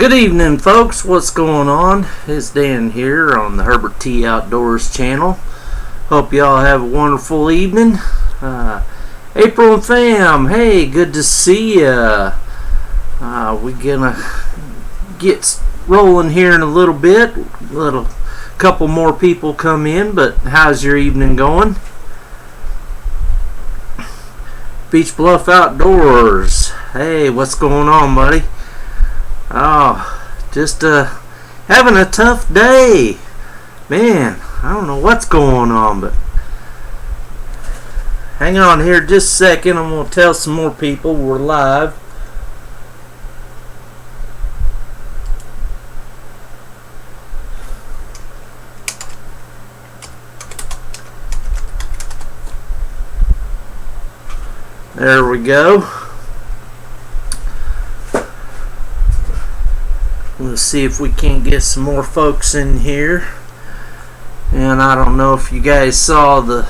Good evening, folks. What's going on? It's Dan here on the Herbert T Outdoors channel. Hope y'all have a wonderful evening. April and fam, hey, good to see ya. We're gonna get rolling here in a little bit. Couple more people come in, but how's your evening going? Beach Bluff Outdoors. Hey, what's going on, buddy? Oh, just having a tough day. Man, I don't know what's going on, but hang on here just a second. I'm going to tell some more people we're live. There we go. Let's see if we can't get some more folks in here. And I don't know if you guys saw the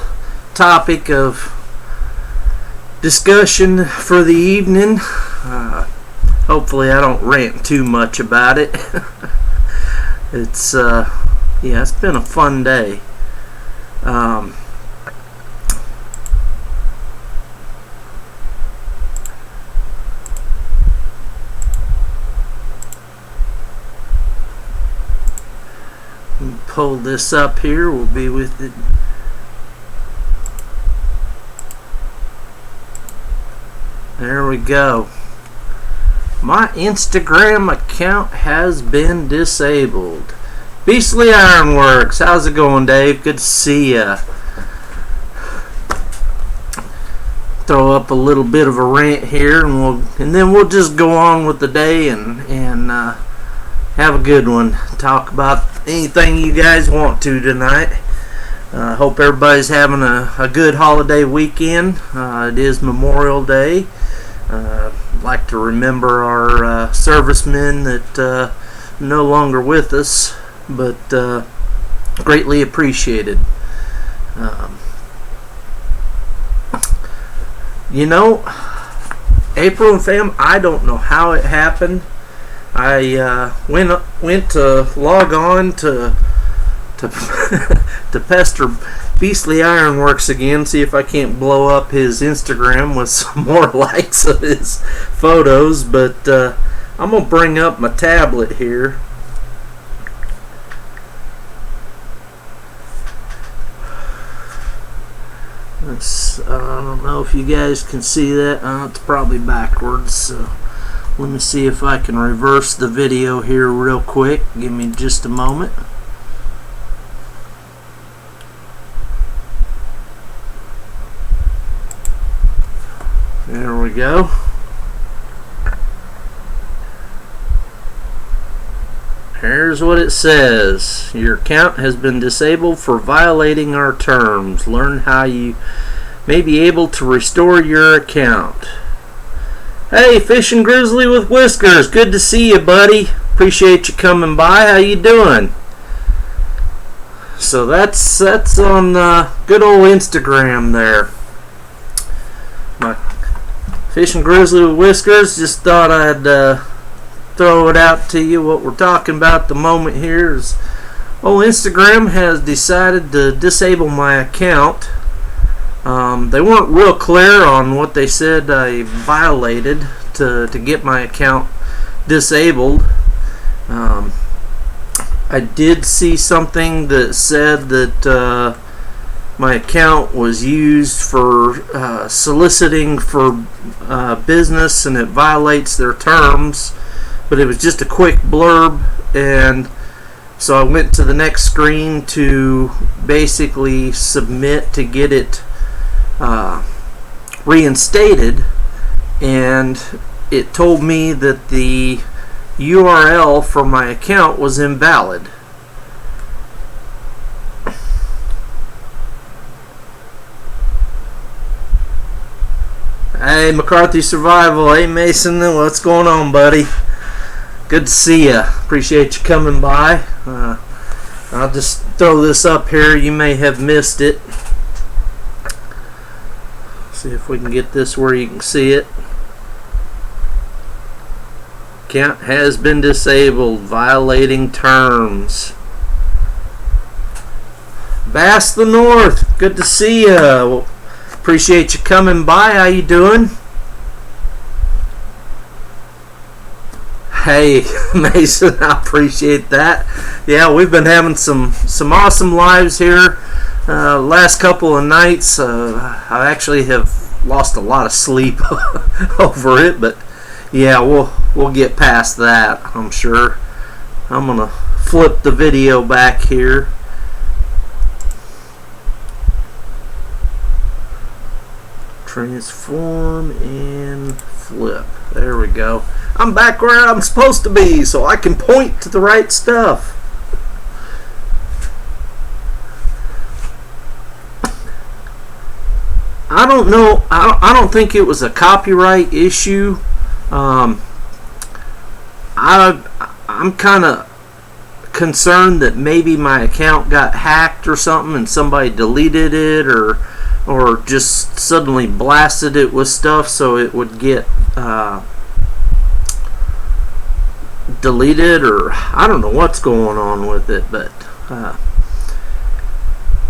topic of discussion for the evening. Hopefully I don't rant too much about it. It's been a fun day. Pull this up here. We'll be with it. There we go. My Instagram account has been disabled. Beastly Ironworks. How's it going, Dave? Good to see ya. Throw up a little bit of a rant here, and then we'll just go on with the day and have a good one. Talk about anything you guys want to tonight. Hope everybody's having a good holiday weekend. It is Memorial Day. I'd like to remember our servicemen that are no longer with us, but greatly appreciated. April and fam, I don't know how it happened. I went to log on to pester Beastly Ironworks again, see if I can't blow up his Instagram with some more likes of his photos, but I'm going to bring up my tablet here. I don't know if you guys can see that. It's probably backwards, so let me see if I can reverse the video here real quick. Give me just a moment. There we go. Here's what it says. Your account has been disabled for violating our terms. Learn how you may be able to restore your account. Hey, Fishing Grizzly with Whiskers, good to see you, buddy. Appreciate you coming by. How you doing? So that's on good old Instagram there. My Fishing Grizzly with Whiskers, just thought I'd throw it out to you. What we're talking about at the moment here is Instagram has decided to disable my account. They weren't real clear on what they said I violated to get my account disabled. I did see something that said that my account was used for soliciting for business and it violates their terms, but it was just a quick blurb, and so I went to the next screen to basically submit to get it reinstated, and it told me that the URL for my account was invalid. Hey, McCartney Survival. Hey, Mason. What's going on, buddy? Good to see ya. Appreciate you coming by. I'll just throw this up here. You may have missed it. See if we can get this where you can see it. account has been disabled, violating terms. Bass the North, good to see you. Appreciate you coming by. How you doing? Hey, Mason, I appreciate that. Yeah, we've been having some awesome lives here. Last couple of nights, I actually have lost a lot of sleep over it, but yeah, we'll get past that, I'm sure. I'm gonna flip the video back here. Transform and flip. There we go. I'm back where I'm supposed to be, so I can point to the right stuff. I don't know. I don't think it was a copyright issue. I'm kind of concerned that maybe my account got hacked or something, and somebody deleted it, or just suddenly blasted it with stuff so it would get deleted, or I don't know what's going on with it, but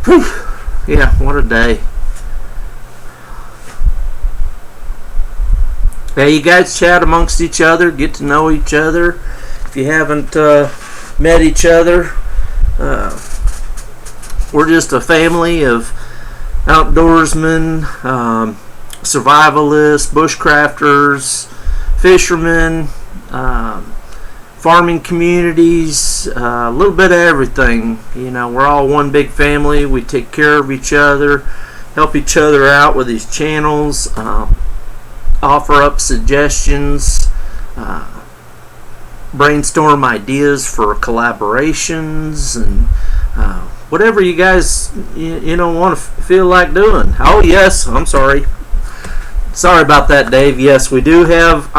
whew, yeah, what a day. Hey, you guys chat amongst each other, get to know each other. If you haven't met each other, we're just a family of outdoorsmen, survivalists, bushcrafters, fishermen, farming communities, a little bit of everything. You know, we're all one big family. We take care of each other, help each other out with these channels, offer up suggestions, brainstorm ideas for collaborations, and whatever you guys you know want to feel like doing. Oh yes, I'm sorry about that, Dave. Yes, we do have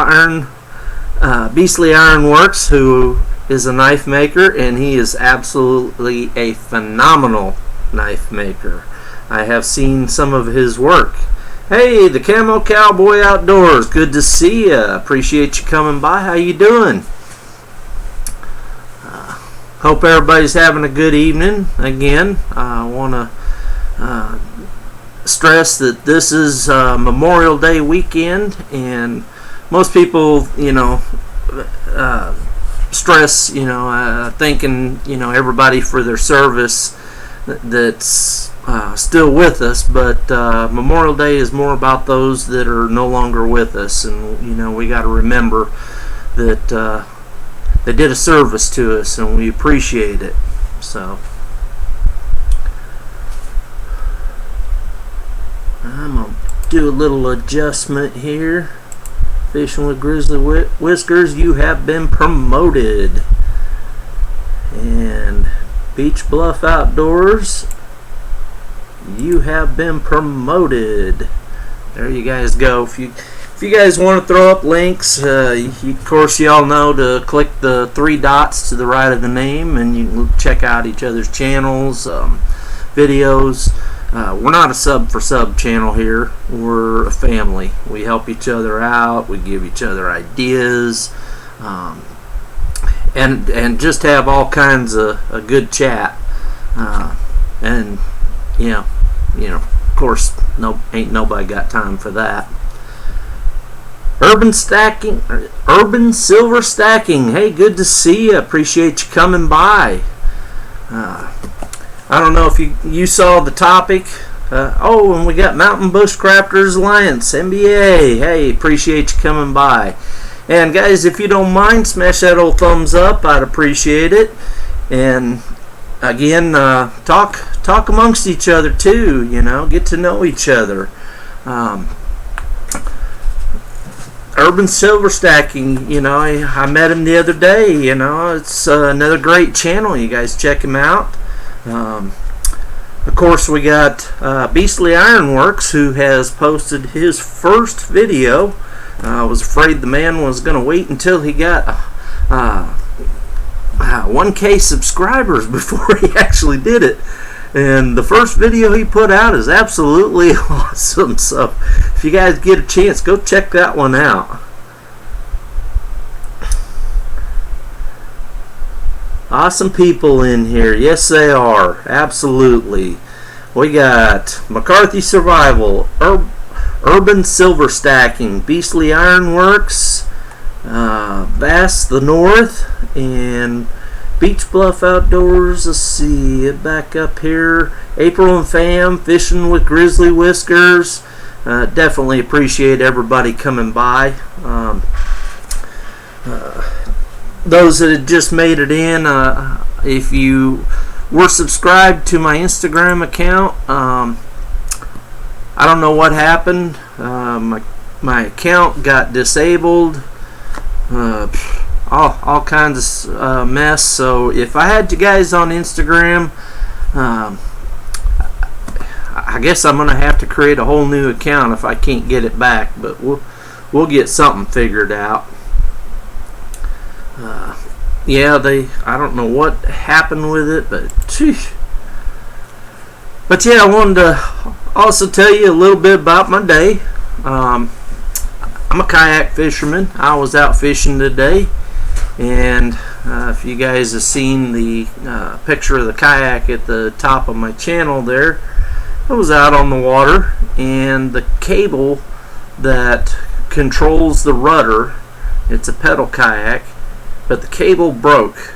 Beastly Iron Works, who is a knife maker, and he is absolutely a phenomenal knife maker. I have seen some of his work. Hey, the Camo Cowboy Outdoors, good to see you. Appreciate you coming by. How you doing? Hope everybody's having a good evening. Again, I want to stress that this is Memorial Day weekend, and most people, you know, stress, you know, thanking, you know, everybody for their service that's still with us, but Memorial Day is more about those that are no longer with us, and you know, we got to remember that they did a service to us, and we appreciate it. So I'm gonna do a little adjustment here. Fishing with Grizzly Whiskers, you have been promoted. And Beach Bluff Outdoors, you have been promoted. There you guys go. If you guys want to throw up links, of course you all know to click the 3 dots to the right of the name, and you can check out each other's channels, videos. We're not a sub for sub channel here. We're a family. We help each other out. We give each other ideas, and just have all kinds of a good chat. And you know, of course, ain't nobody got time for that. Urban Silver Stacking. Hey, good to see you. Appreciate you coming by. I don't know if you saw the topic. And we got Mountain Bushcrafters Alliance, MBA. Hey, appreciate you coming by. And guys, if you don't mind, smash that old thumbs up. I'd appreciate it. And again, talk amongst each other too. You know, get to know each other. Urban Silver Stacking, you know, I met him the other day. You know, it's another great channel. You guys check him out. Of course, we got Beastly Ironworks, who has posted his first video. I was afraid the man was going to wait until he got 1K subscribers before he actually did it. And the first video he put out is absolutely awesome. So if you guys get a chance, go check that one out. Awesome people in here. Yes, they are. Absolutely. We got McCartney Survival, Urban Silver Stacking, Beastly Ironworks, Bass the North, and Beach Bluff Outdoors. Let's see, back up here. April and Fam, Fishing with Grizzly Whiskers. Definitely appreciate everybody coming by. Those that had just made it in, if you were subscribed to my Instagram account, I don't know what happened. My account got disabled. All kinds of mess. So if I had you guys on Instagram, I guess I'm gonna have to create a whole new account if I can't get it back. But we'll get something figured out. Yeah, I don't know what happened with it, but yeah, I wanted to also tell you a little bit about my day. I'm a kayak fisherman. I was out fishing today, and if you guys have seen the picture of the kayak at the top of my channel there, I was out on the water, and the cable that controls the rudder, it's a pedal kayak, but the cable broke,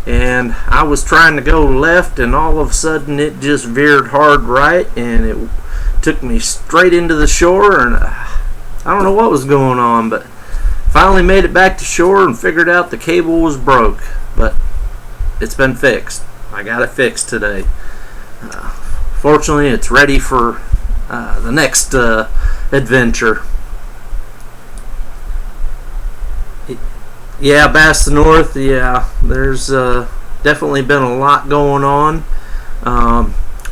and I was trying to go left, and all of a sudden it just veered hard right, and it took me straight into the shore, and I don't know what was going on, but finally made it back to shore and figured out the cable was broke. But it's been fixed. I got it fixed today. Fortunately, it's ready for the next adventure. Yeah, Bass the North. Yeah, there's definitely been a lot going on.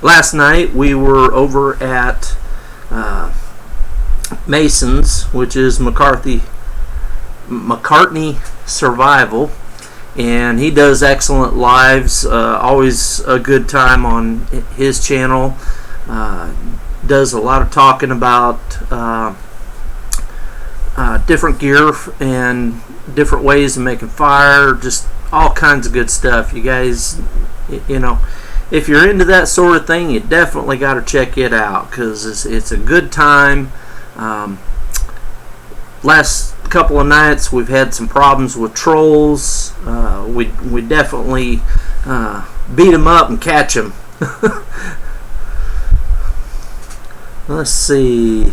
Last night we were over at Mason's, which is McCartney Survival, and he does excellent lives. Always a good time on his channel. Does a lot of talking about different gear and different ways of making fire, just all kinds of good stuff. You guys, you know, if you're into that sort of thing, you definitely got to check it out, because it's a good time. Last couple of nights we've had some problems with trolls. We definitely beat them up and catch them. Let's see.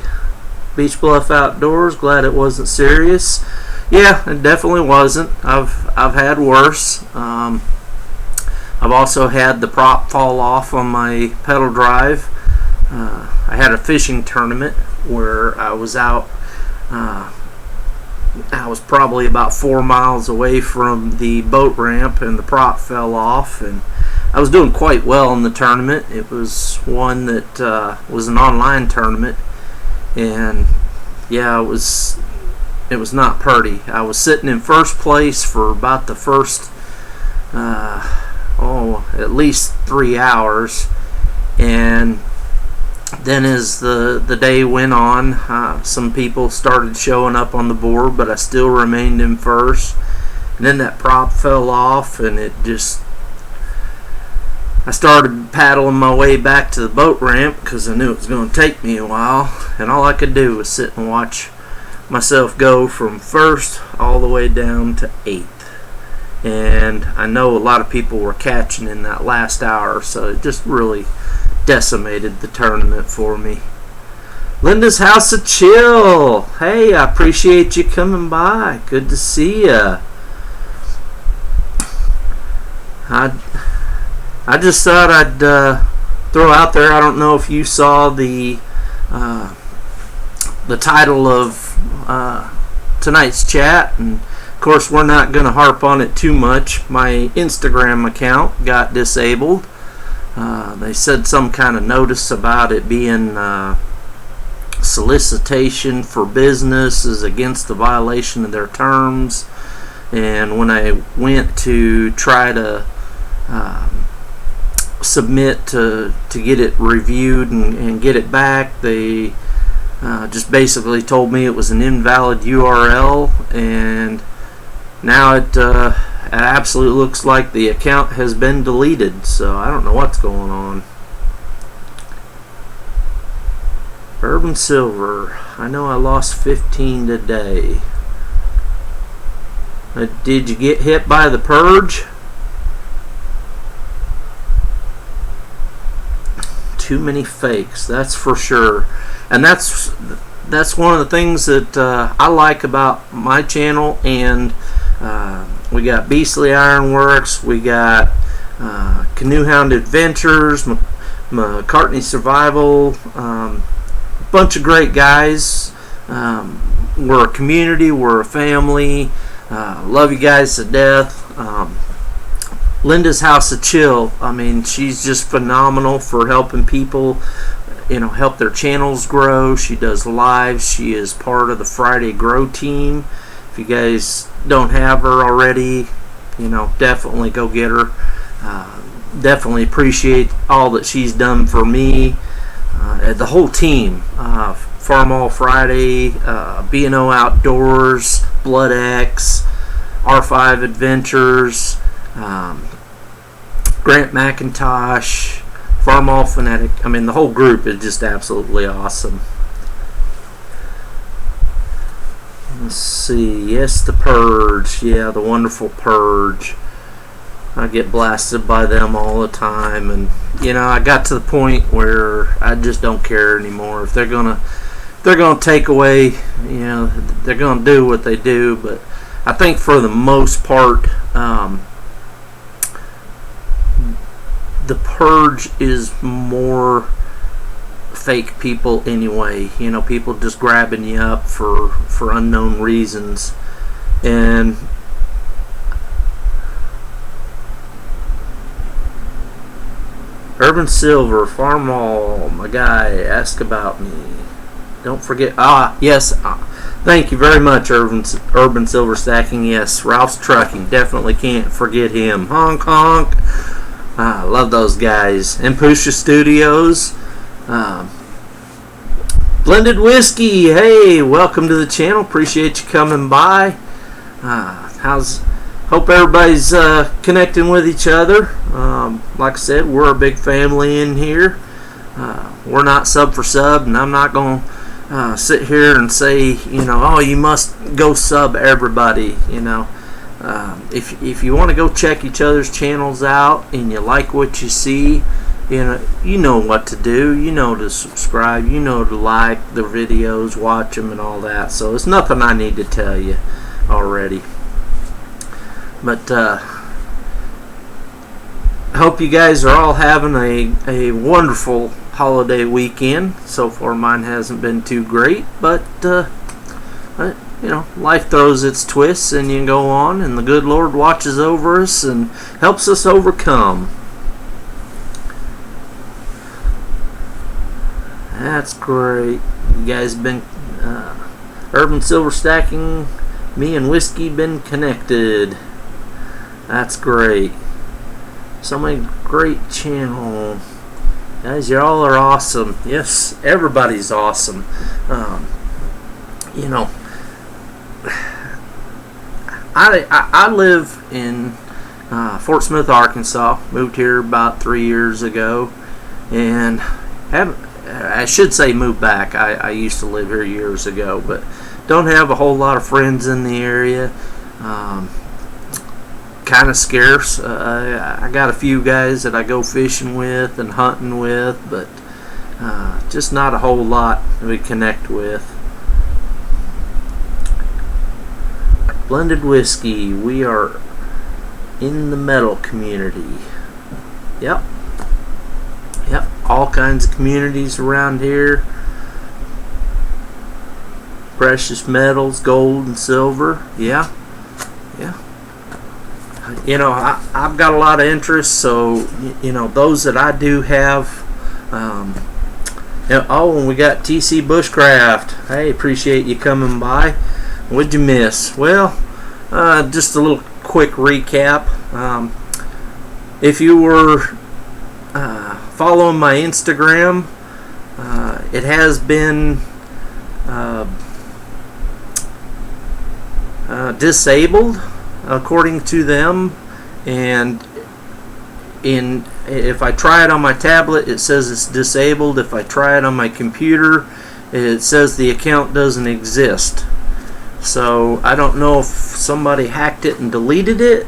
Beach Bluff Outdoors, glad it wasn't serious. Yeah, it definitely wasn't. I've had worse. I've also had the prop fall off on my pedal drive. I had a fishing tournament where I was out. I was probably about 4 miles away from the boat ramp, and the prop fell off, and I was doing quite well in the tournament. It was one that was an online tournament, and yeah, it was not pretty. I was sitting in first place for about the first at least 3 hours, and then as the day went on, some people started showing up on the board, but I still remained in first. And then that prop fell off, and I started paddling my way back to the boat ramp because I knew it was going to take me a while, and all I could do was sit and watch myself go from first all the way down to 8th. And I know a lot of people were catching in that last hour, so it just really decimated the tournament for me. Linda's House of Chill. Hey, I appreciate you coming by. Good to see ya. I just thought I'd throw out there. I don't know if you saw the title of tonight's chat, and of course we're not going to harp on it too much. My Instagram account got disabled. They said some kind of notice about it being solicitation for business is against the violation of their terms, and when I went to try to submit to get it reviewed and get it back, they just basically told me it was an invalid URL, and now it it absolutely looks like the account has been deleted, so I don't know what's going on. Urban Silver, I know I lost 15 today. Did you get hit by the purge? Too many fakes, that's for sure. And that's one of the things that I like about my channel. And we got Beastly Ironworks, we got Canoe Hound Adventures, McCartney Survival, bunch of great guys. We're a community, we're a family. Love you guys to death. Linda's House of Chill, I mean, she's just phenomenal for helping people, help their channels grow. She does lives. She is part of the Friday Grow team. If you guys don't have her already, definitely go get her. Definitely appreciate all that she's done for me. The whole team, Farm All Friday, B&O Outdoors, Blood X, R5 Adventures, Grant McIntosh, Farm All Fanatic. I mean, the whole group is just absolutely awesome. Let's see. Yes, the Purge. Yeah, the wonderful Purge. I get blasted by them all the time, and I got to the point where I just don't care anymore. If they're gonna take away, they're gonna do what they do. But I think for the most part, the Purge is more fake people anyway. People just grabbing you up for unknown reasons. And Urban Silver, Farm All, my guy, ask about me. Don't forget. Yes. Thank you very much, Urban Silver Stacking. Yes, Ralph's Trucking. Definitely can't forget him. Honk honk. Love those guys. And Pusha Studios. Blended Whiskey. Hey, welcome to the channel. Appreciate you coming by. Hope everybody's connecting with each other. Like I said, we're a big family in here. We're not sub for sub, and I'm not going to sit here and say, oh, you must go sub everybody. If you want to go check each other's channels out and you like what you see, you know what to do. You know to subscribe. You know to like the videos, watch them, and all that. So it's nothing I need to tell you already. But I hope you guys are all having a wonderful holiday weekend. So far mine hasn't been too great, but life throws its twists, and you go on, and the good Lord watches over us and helps us overcome. That's great. You guys been Urban Silver Stacking, me and Whiskey been connected. That's great. So many great channel guys. You all are awesome. Yes, everybody's awesome. I live in Fort Smith, Arkansas. Moved here about 3 years ago, and I should say moved back. I used to live here years ago, but don't have a whole lot of friends in the area. Kind of scarce. I got a few guys that I go fishing with and hunting with, but just not a whole lot we connect with. Blended Whiskey, we are in the metal community. Yep, all kinds of communities around here. Precious metals, gold and silver. Yeah. I've got a lot of interest, so those that I do have. And we got TC Bushcraft. Hey, appreciate you coming by. What'd you miss? Well, just a little quick recap. If you were following my Instagram, it has been disabled. according to them, and if I try it on my tablet, it says it's disabled. If I try it on my computer, it says the account doesn't exist. So I don't know if somebody hacked it and deleted it.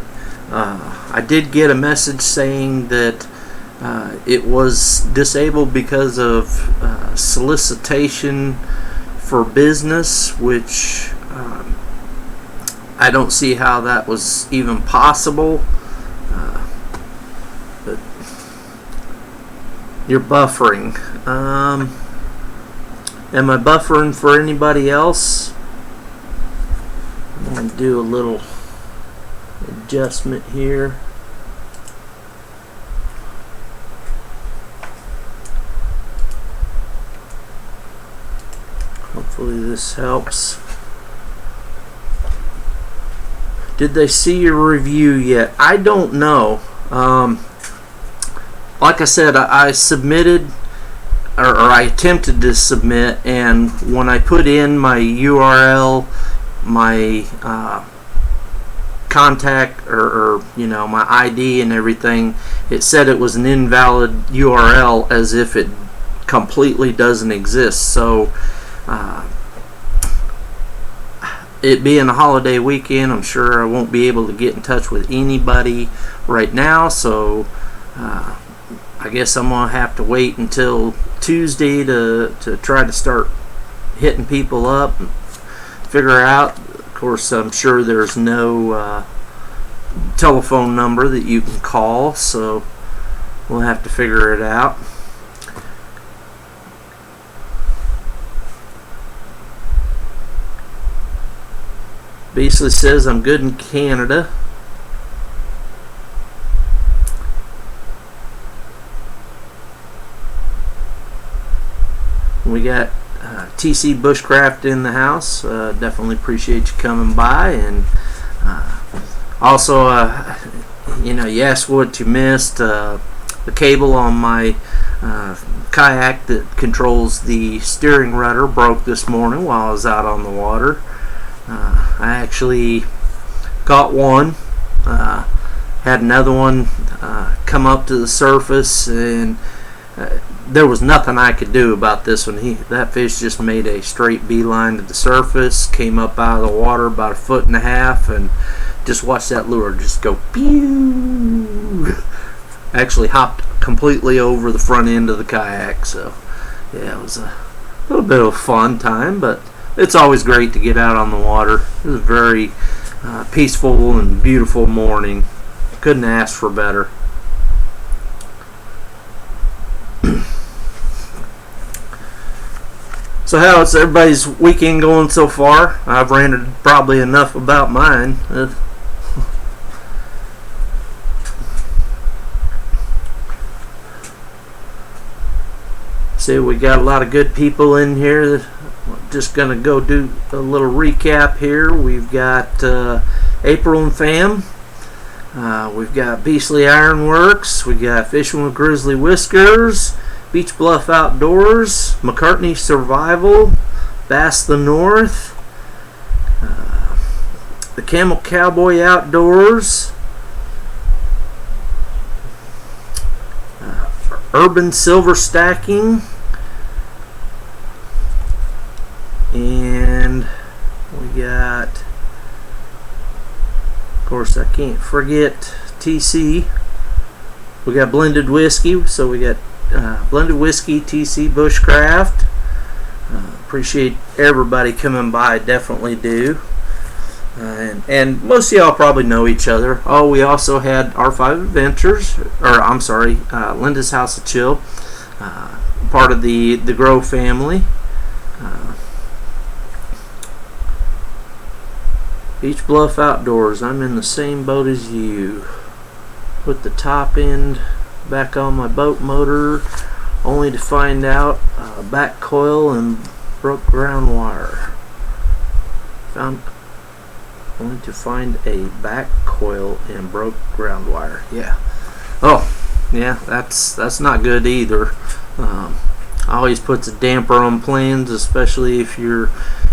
I did get a message saying that it was disabled because of solicitation for business, which I don't see how that was even possible. But you're buffering. Am I buffering for anybody else? I'm going to do a little adjustment here. Hopefully this helps. Did they see your review yet? I don't know. Like I said, I submitted, or I attempted to submit, and when I put in my URL, my contact, or my ID and everything, it said it was an invalid URL, as if it completely doesn't exist. So it being a holiday weekend, I'm sure I won't be able to get in touch with anybody right now, so I guess I'm going to have to wait until Tuesday to try to start hitting people up and figure out. Of course, I'm sure there's no telephone number that you can call, so we'll have to figure it out. Basically says I'm good in Canada. We got TC Bushcraft in the house. Definitely appreciate you coming by, and also you asked what you missed. The cable on my kayak that controls the steering rudder broke this morning while I was out on the water. I actually caught one, had another one come up to the surface, and there was nothing I could do about this one. That fish just made a straight beeline to the surface, came up out of the water about 1.5 feet, and just watched that lure just go pew. Actually hopped completely over the front end of the kayak. So yeah, it was a little bit of a fun time, but it's always great to get out on the water. It was a very peaceful and beautiful morning. Couldn't ask for better. So how's everybody's weekend going so far? I've ranted probably enough about mine. See, we got a lot of good people in here. Just gonna go do a little recap here. We've got April and Fam. We've got Beastly Ironworks. We got Fishing with Grizzly Whiskers, Beach Bluff Outdoors, McCartney Survival, Bass the North, the Camel Cowboy Outdoors, Urban Silver Stacking, and we got, of course, I can't forget TC. We got Blended Whiskey, so we got Blended Whiskey, TC Bushcraft. Appreciate everybody coming by, definitely do. And most of y'all probably know each other. Oh, we also had R5 Adventures, or I'm sorry, Linda's House of Chill, part of the Grow family. Beach Bluff Outdoors, I'm in the same boat as you. Put the top end back on my boat motor, only to find out back coil and broke ground wire. Only to find a back coil and broke ground wire. Yeah. Oh, yeah. That's not good either. Always puts a damper on plans, especially if you're,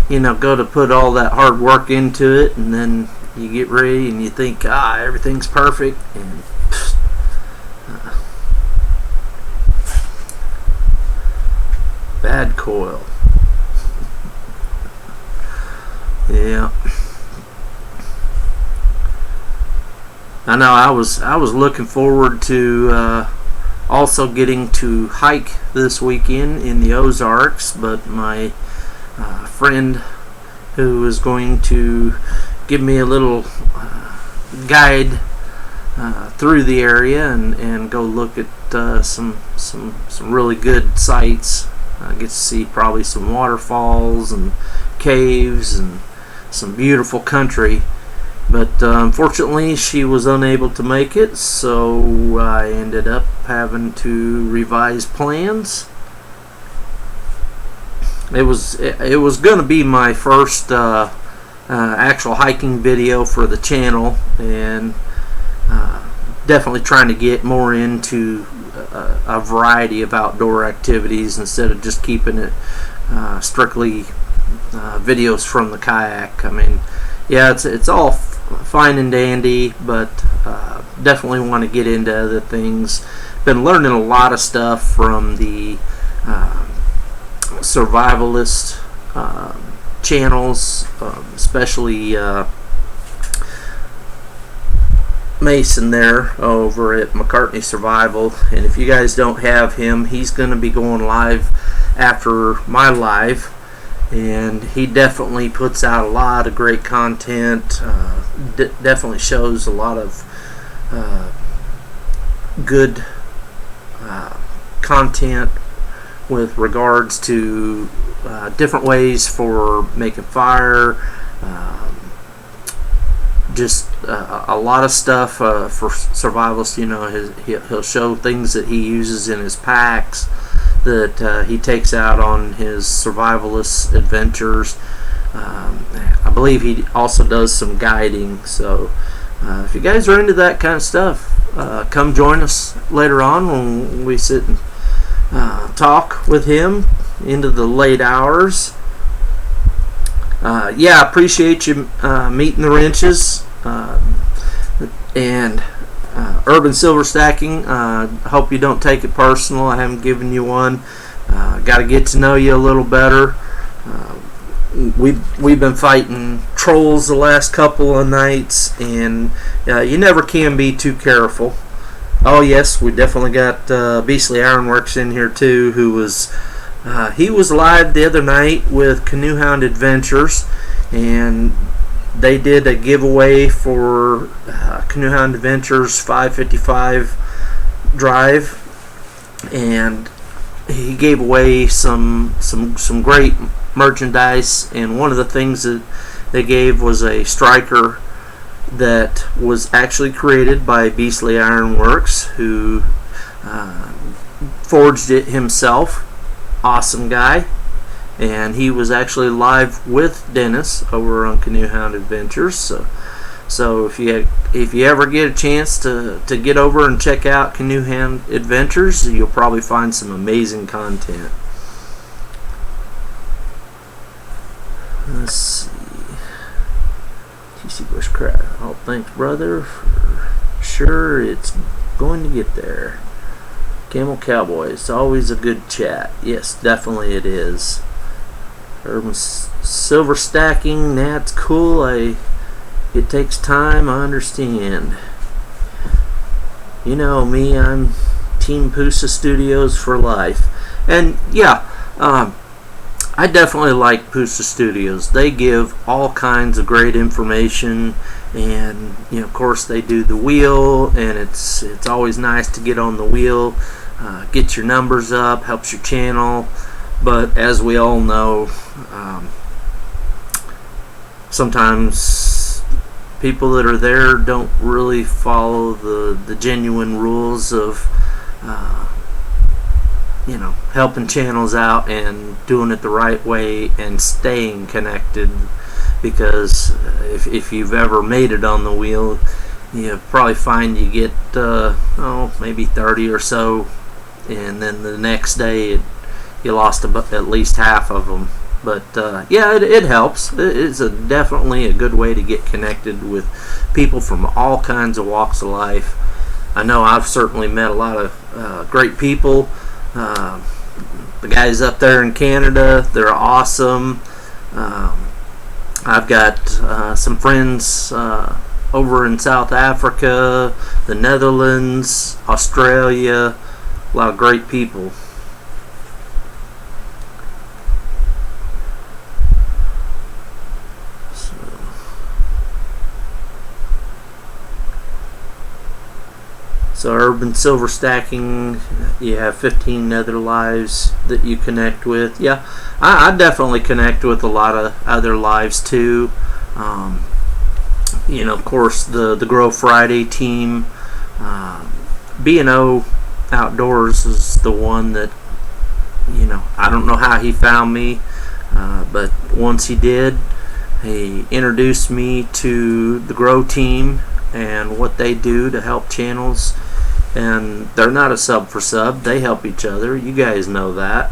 go to put all that hard work into it, and then you get ready and you think, everything's perfect, and bad coil. Yeah. I know I was looking forward to also getting to hike this weekend in the Ozarks, but my friend who was going to give me a little guide through the area and go look at some really good sights. I get to see probably some waterfalls and caves and some beautiful country. But unfortunately, she was unable to make it, so I ended up having to revise plans. It was going to be my first actual hiking video for the channel, and definitely trying to get more into a variety of outdoor activities instead of just keeping it strictly videos from the kayak. I mean, yeah, it's all fine and dandy, but definitely want to get into other things. Been learning a lot of stuff from the survivalist channels, especially Mason there over at McCartney Survival. And if you guys don't have him, he's going to be going live after my live, and he definitely puts out a lot of great content. Definitely shows a lot of good content with regards to different ways for making fire, just a lot of stuff for survivalists. You know, he'll show things that he uses in his packs that he takes out on his survivalist adventures. I believe he also does some guiding. So if you guys are into that kind of stuff, come join us later on when we sit and talk with him into the late hours. Yeah, I appreciate you meeting the wrenches and urban silver stacking. Hope you don't take it personal. I haven't given you one. Got to get to know you a little better. We've been fighting trolls the last couple of nights, and you never can be too careful. Oh yes, we definitely got Beastly Ironworks in here too, who was he was live the other night with Canoe Hound Adventures, and they did a giveaway for Canoe Hound Adventures 555 drive, and he gave away some great merchandise. And one of the things that they gave was a striker that was actually created by Beastly Ironworks, who forged it himself. Awesome guy. And he was actually live with Dennis over on Canoe Hound Adventures. So if you ever get a chance to get over and check out Canoe Hound Adventures, you'll probably find some amazing content. Let's see. TC Bushcraft. Oh, thanks, brother. For sure, it's going to get there. Camel Cowboy. It's always a good chat. Yes, definitely it is. Urban silver stacking. That's cool. It takes time. I understand. You know me. I'm Team Pusa Studios for life. And yeah, I definitely like Pusa Studios. They give all kinds of great information, and you know, of course, they do the wheel, and it's always nice to get on the wheel, get your numbers up, helps your channel. But as we all know, sometimes people that are there don't really follow the genuine rules of you know, helping channels out and doing it the right way and staying connected. Because if you've ever made it on the wheel, you probably find you get maybe 30 or so, and then the next day you lost about at least half of them. But yeah, it helps. It's definitely a good way to get connected with people from all kinds of walks of life. I know I've certainly met a lot of great people. The guys up there in Canada, they're awesome. I've got some friends over in South Africa, the Netherlands, Australia, a lot of great people. So urban silver stacking, you have 15 other lives that you connect with. Yeah, I definitely connect with a lot of other lives too. Of course, the Grow Friday team, B&O Outdoors is the one that, I don't know how he found me, but once he did, he introduced me to the Grow team and what they do to help channels. And they're not a sub for sub, they help each other. You guys know that.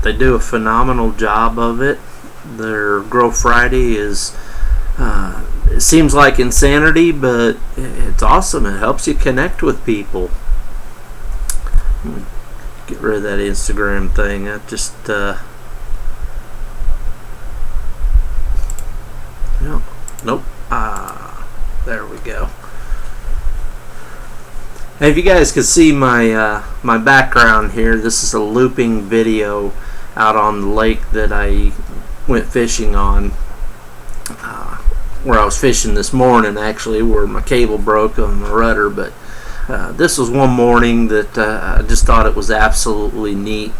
They do a phenomenal job of it. Their Grow Friday is, it seems like insanity, but it's awesome. It helps you connect with people. Get rid of that Instagram thing. I just, nope. There we go. Hey, if you guys could see my my background here, this is a looping video out on the lake that I went fishing on, where I was fishing this morning actually, where my cable broke on the rudder. But this was one morning that I just thought it was absolutely neat.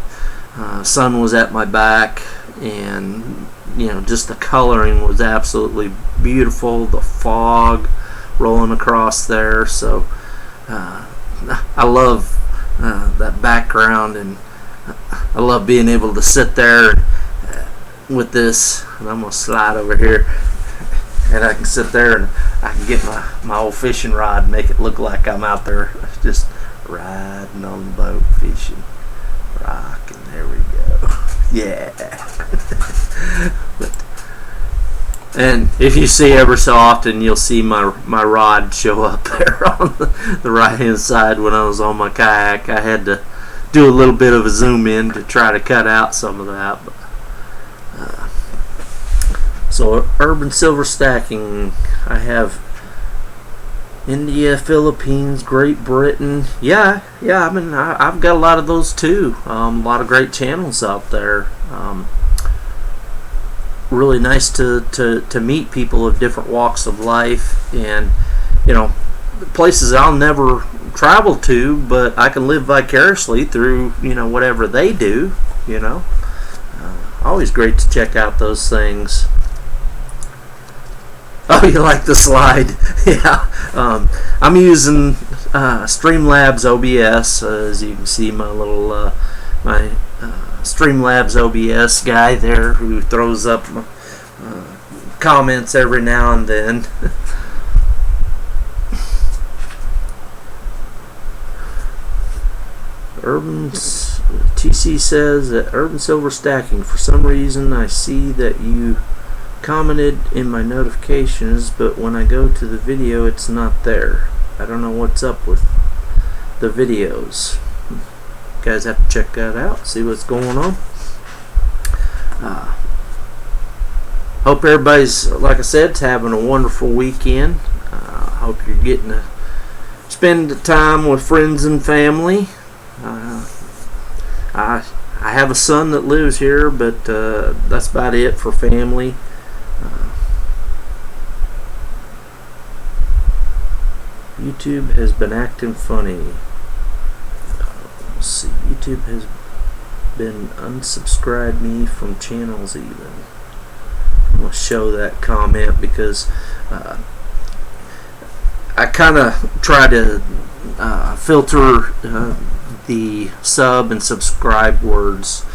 Sun was at my back, and just the coloring was absolutely beautiful. The fog rolling across there, so I love that background, and I love being able to sit there with this. And I'm gonna slide over here, and I can sit there and I can get my old fishing rod and make it look like I'm out there just riding on the boat fishing, rocking. There we go. Yeah. And if you see ever so often, you'll see my rod show up there on the right hand side. When I was on my kayak, I had to do a little bit of a zoom in to try to cut out some of that. But, so urban silver stacking, I have India, Philippines, Great Britain. Yeah. I mean, I've got a lot of those too. A lot of great channels out there. Really nice to meet people of different walks of life, and places I'll never travel to, but I can live vicariously through whatever they do. Always great to check out those things. Oh, you like the slide? Yeah. I'm using Streamlabs OBS, as you can see my little my Streamlabs OBS guy there, who throws up comments every now and then. TC says that urban silver stacking, for some reason I see that you commented in my notifications, but when I go to the video it's not there. I don't know what's up with the videos. You guys have to check that out, see what's going on. Hope everybody's, like I said, having a wonderful weekend. Hope you're getting to spend the time with friends and family. I have a son that lives here, but that's about it for family. YouTube has been acting funny. Let's see, YouTube has been unsubscribed me from channels even. I'm going to show that comment because I kind of try to filter the sub and subscribe words,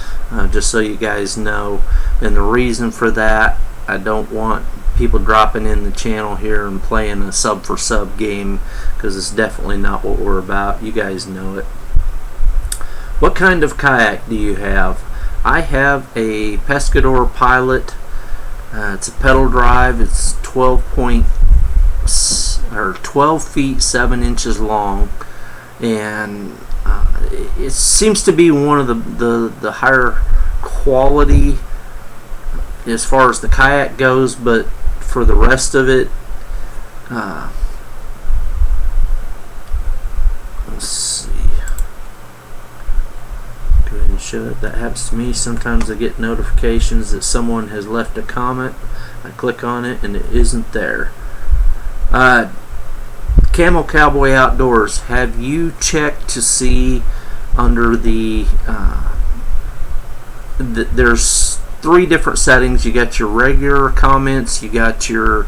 just so you guys know. And the reason for that, I don't want people dropping in the channel here and playing a sub for sub game, because it's definitely not what we're about. You guys know it. What kind of kayak do you have? I have a Pescador Pilot. It's a pedal drive. It's 12 feet 7 inches long, and it seems to be one of the higher quality as far as the kayak goes, but for the rest of it, let's see. Go ahead and show it. That happens to me. Sometimes I get notifications that someone has left a comment. I click on it and it isn't there. Camel Cowboy Outdoors. Have you checked to see under there's 3 different settings. You got your regular comments, you got your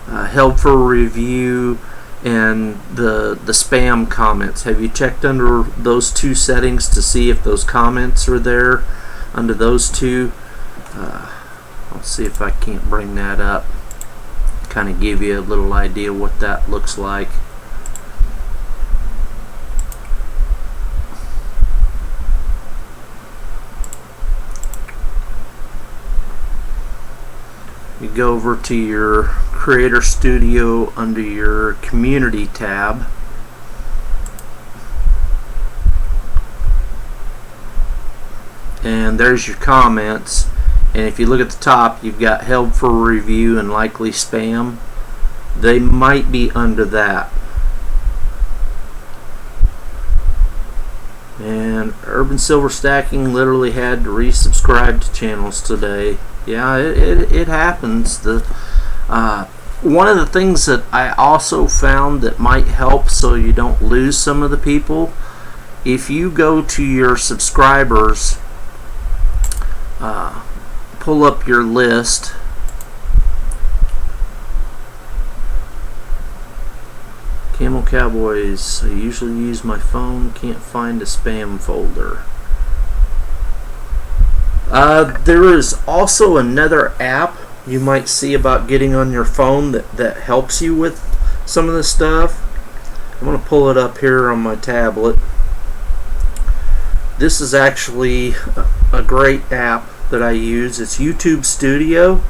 held for review, and the spam comments. Have you checked under those 2 settings to see if those comments are there under those 2? I'll see if I can't bring that up, kind of give you a little idea what that looks like. You go over to your Creator Studio under your Community tab. And there's your comments. And if you look at the top, you've got held for review and likely spam. They might be under that. And Urban Silver Stacking literally had to resubscribe to channels today. Yeah, it happens. One of the things that I also found that might help so you don't lose some of the people, if you go to your subscribers, pull up your list, Camel Cowboys, I usually use my phone, can't find a spam folder. There is also another app you might see about getting on your phone that helps you with some of this stuff. I'm going to pull it up here on my tablet. This is actually a great app that I use. It's YouTube Studio.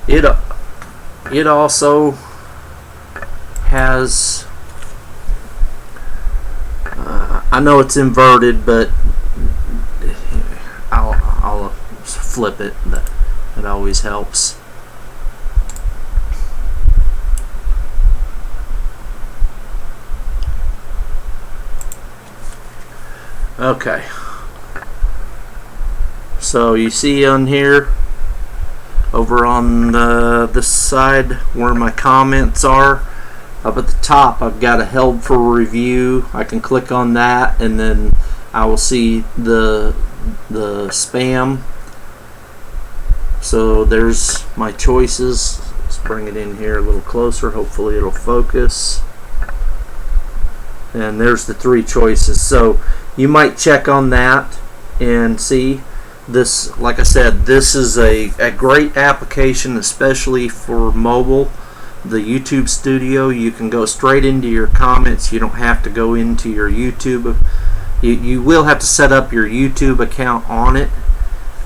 It also has, I know it's inverted, but I'll flip it. That always helps. Okay. So you see on here, over on this side where my comments are, up at the top I've got a held for review. I can click on that and then I will see the spam. So there's my choices. Let's bring it in here a little closer. Hopefully it'll focus. And there's the 3 choices. So you might check on that and see this. Like I said, this is a great application, especially for mobile. The YouTube Studio, you can go straight into your comments. You don't have to go into your YouTube. You will have to set up your YouTube account on it,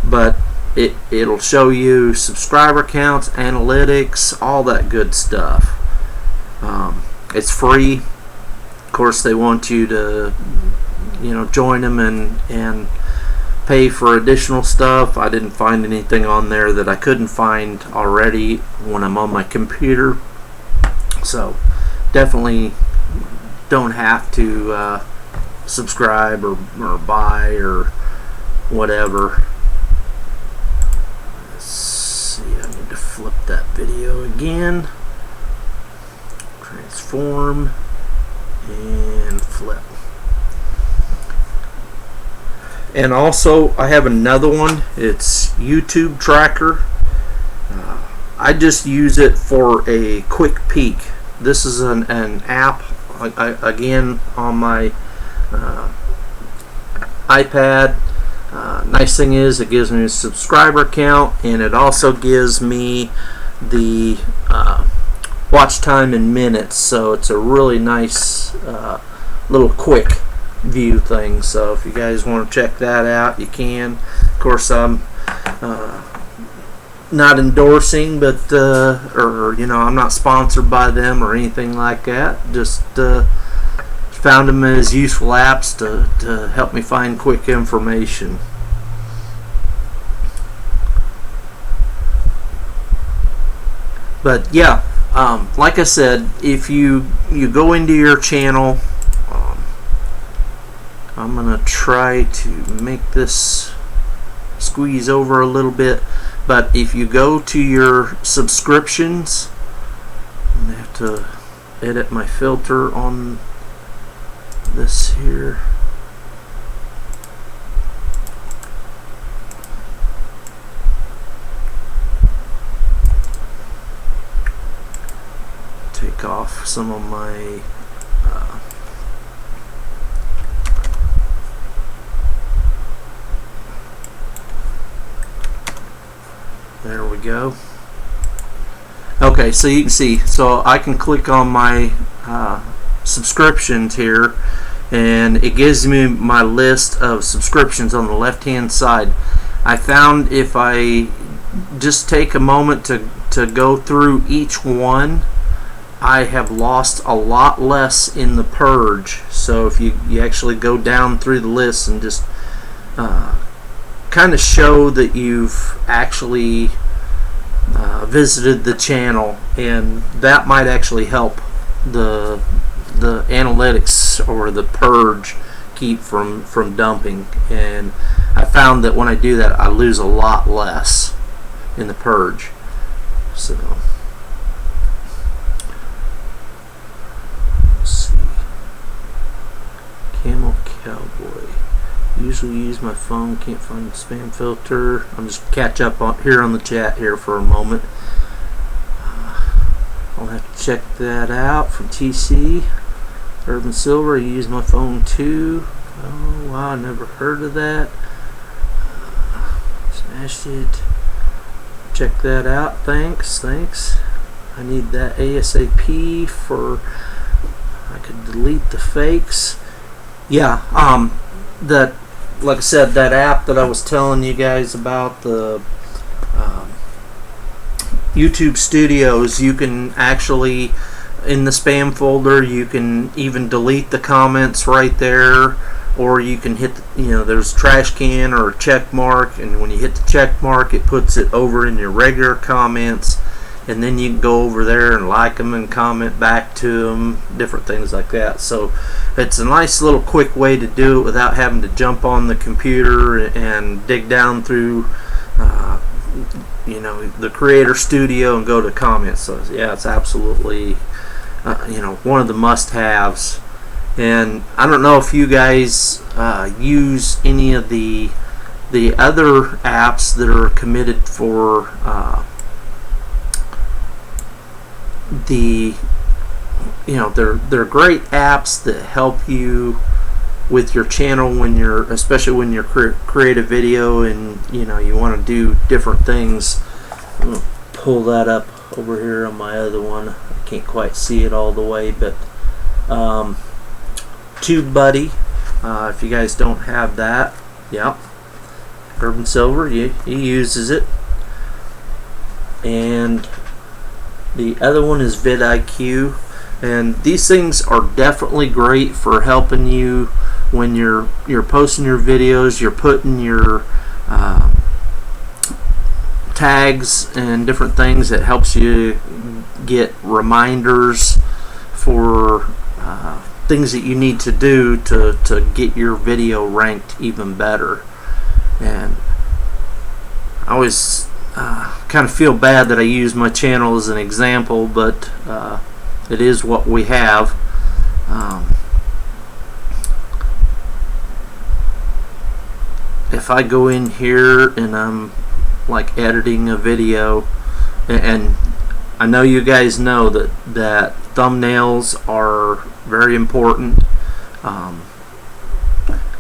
but it'll show you subscriber counts, analytics, all that good stuff. It's free. Of course, they want you to, join them and pay for additional stuff. I didn't find anything on there that I couldn't find already when I'm on my computer. So definitely don't have to subscribe or buy or whatever. Let's see, I need to flip that video again. Transform and flip. And also I have another one. It's YouTube Tracker. I just use it for a quick peek. This is an app, again, on my iPad. Nice thing is it gives me a subscriber count, and it also gives me the watch time in minutes. So it's a really nice little quick view things. So if you guys want to check that out, you can. Of course, I'm not endorsing, but or I'm not sponsored by them or anything like that. Just found them as useful apps to help me find quick information. But yeah, like I said, if you go into your channel, I'm gonna try to make this squeeze over a little bit. But if you go to your subscriptions, I'm gonna have to edit my filter on this here. Take off some of my there we go. Okay, so you can see, so I can click on my subscriptions here, and it gives me my list of subscriptions on the left hand side. I found if I just take a moment to go through each one, I have lost a lot less in the purge. So if you actually go down through the list and just kind of show that you've actually visited the channel, and that might actually help the analytics or the purge keep from dumping. And I found that when I do that, I lose a lot less in the purge. So let's see. Camel Cowboy. Usually use my phone, can't find the spam filter. I'm just catch up on here on the chat here for a moment. I'll have to check that out from TC. Urban Silver, I use my phone too. Oh wow, I never heard of that. Smashed it. Check that out. Thanks. I need that ASAP for I could delete the fakes. Yeah, that, like I said, that app that I was telling you guys about, the YouTube Studios, you can actually, in the spam folder, you can even delete the comments right there, or you can hit, there's a trash can or a check mark, and when you hit the check mark, it puts it over in your regular comments, and then you can go over there and like them and comment back to them, different things like that. So it's a nice little quick way to do it without having to jump on the computer and dig down through the Creator Studio and go to comments. So yeah, it's absolutely one of the must-haves. And I don't know if you guys use any of the other apps that are committed for they're great apps that help you with your channel especially when you're create a video and you want to do different things. I'm gonna pull that up over here on my other one. I can't quite see it all the way, but TubeBuddy, if you guys don't have that, yep, Urban Silver, he uses it. And the other one is vidIQ, and these things are definitely great for helping you when you're posting your videos, you're putting your tags and different things. That helps you get reminders for things that you need to do to get your video ranked even better. And I always kind of feel bad that I use my channel as an example, but it is what we have. If I go in here and I'm like editing a video, and I know you guys know that thumbnails are very important.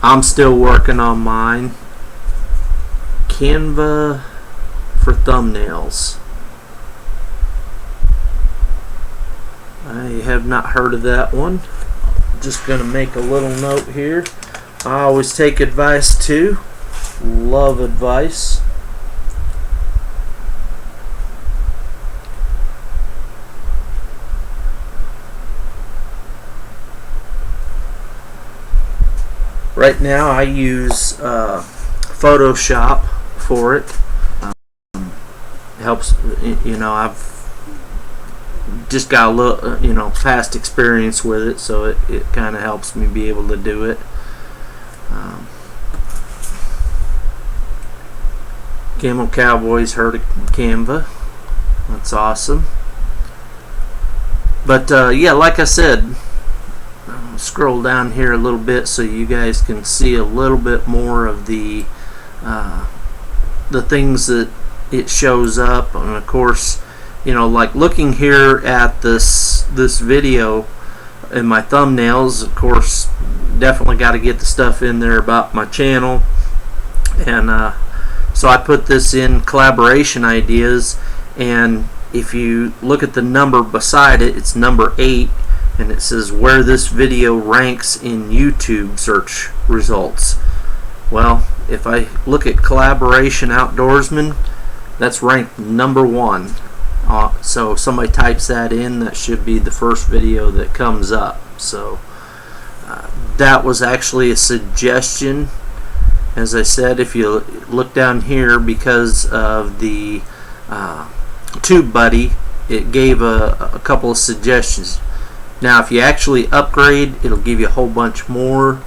I'm still working on mine. Canva for thumbnails. I have not heard of that one. just going to make a little note here. I always take advice too. Love advice. Right now I use Photoshop for it. Helps, you know, I've just got a little, you know, past experience with it, so it kind of helps me be able to do it. Camel Cowboys heard of Canva. That's awesome. But yeah, like I said, scroll down here a little bit so you guys can see a little bit more of the things that it shows up. And of course, you know, like looking here at this video in my thumbnails, of course, definitely got to get the stuff in there about my channel. And so I put this in collaboration ideas, and if you look at the number beside it, it's number 8, and it says where this video ranks in YouTube search results. Well, if I look at collaboration outdoorsman, that's ranked number 1. So if somebody types that in, that should be the first video that comes up. So that was actually a suggestion. As I said, if you look down here, because of the TubeBuddy, it gave a couple of suggestions. Now if you actually upgrade, it'll give you a whole bunch more,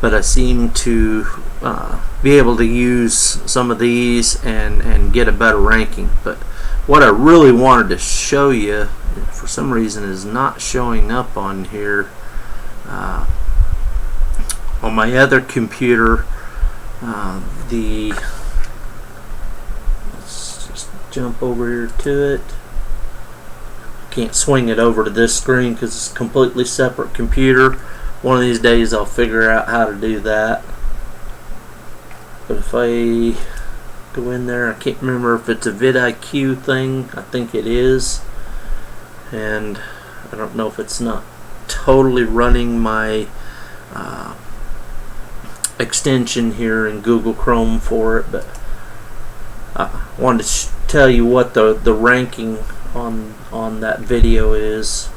but I seem to be able to use some of these and get a better ranking. But what I really wanted to show you, for some reason, is not showing up on here. On my other computer, let's just jump over here to it. Can't swing it over to this screen because it's a completely separate computer. One of these days I'll figure out how to do that. But if I go in there, I can't remember if it's a vidIQ thing. I think it is, and I don't know if it's not totally running my extension here in Google Chrome for it. But I wanted to tell you what the ranking on that video is.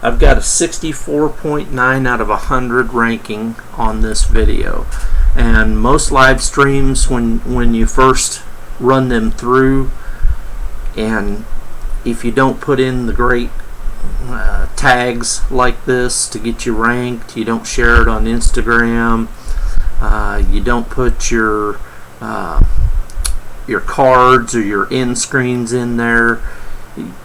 I've got a 64.9 out of 100 ranking on this video, and most live streams, when you first run them through, and if you don't put in the great tags like this to get you ranked, you don't share it on Instagram, you don't put your cards or your end screens in there,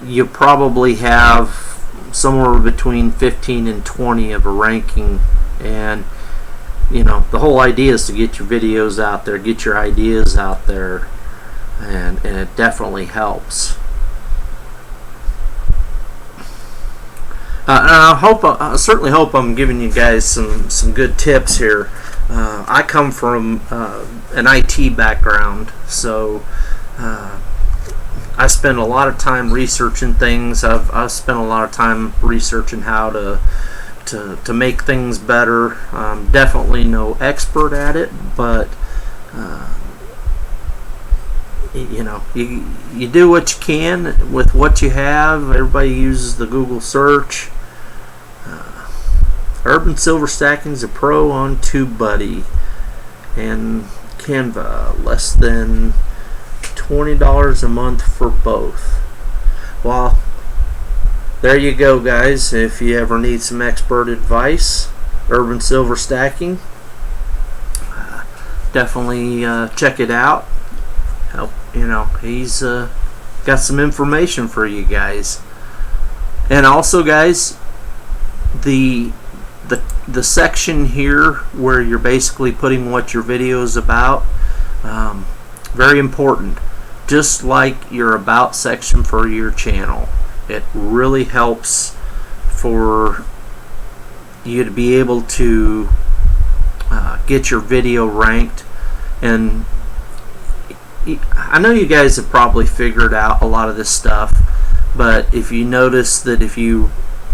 you probably have somewhere between 15 and 20 of a ranking. And you know, the whole idea is to get your videos out there, get your ideas out there, and it definitely helps. And I certainly hope I'm giving you guys some good tips here. I come from an IT background, so I spend a lot of time researching things. I've spent a lot of time researching how to make things better. I'm definitely no expert at it, but you know, you do what you can with what you have. Everybody uses the Google search. Urban Silver Stacking's a pro on TubeBuddy and Canva, less than $20 a month for both. Well, there you go, guys. If you ever need some expert advice, Urban Silver Stacking, definitely check it out. Help, you know, he's got some information for you guys. And also, guys, the section here where you're basically putting what your video is about, very important. Just like your about section for your channel, it really helps for you to be able to get your video ranked. And I know you guys have probably figured out a lot of this stuff, but if you notice that if you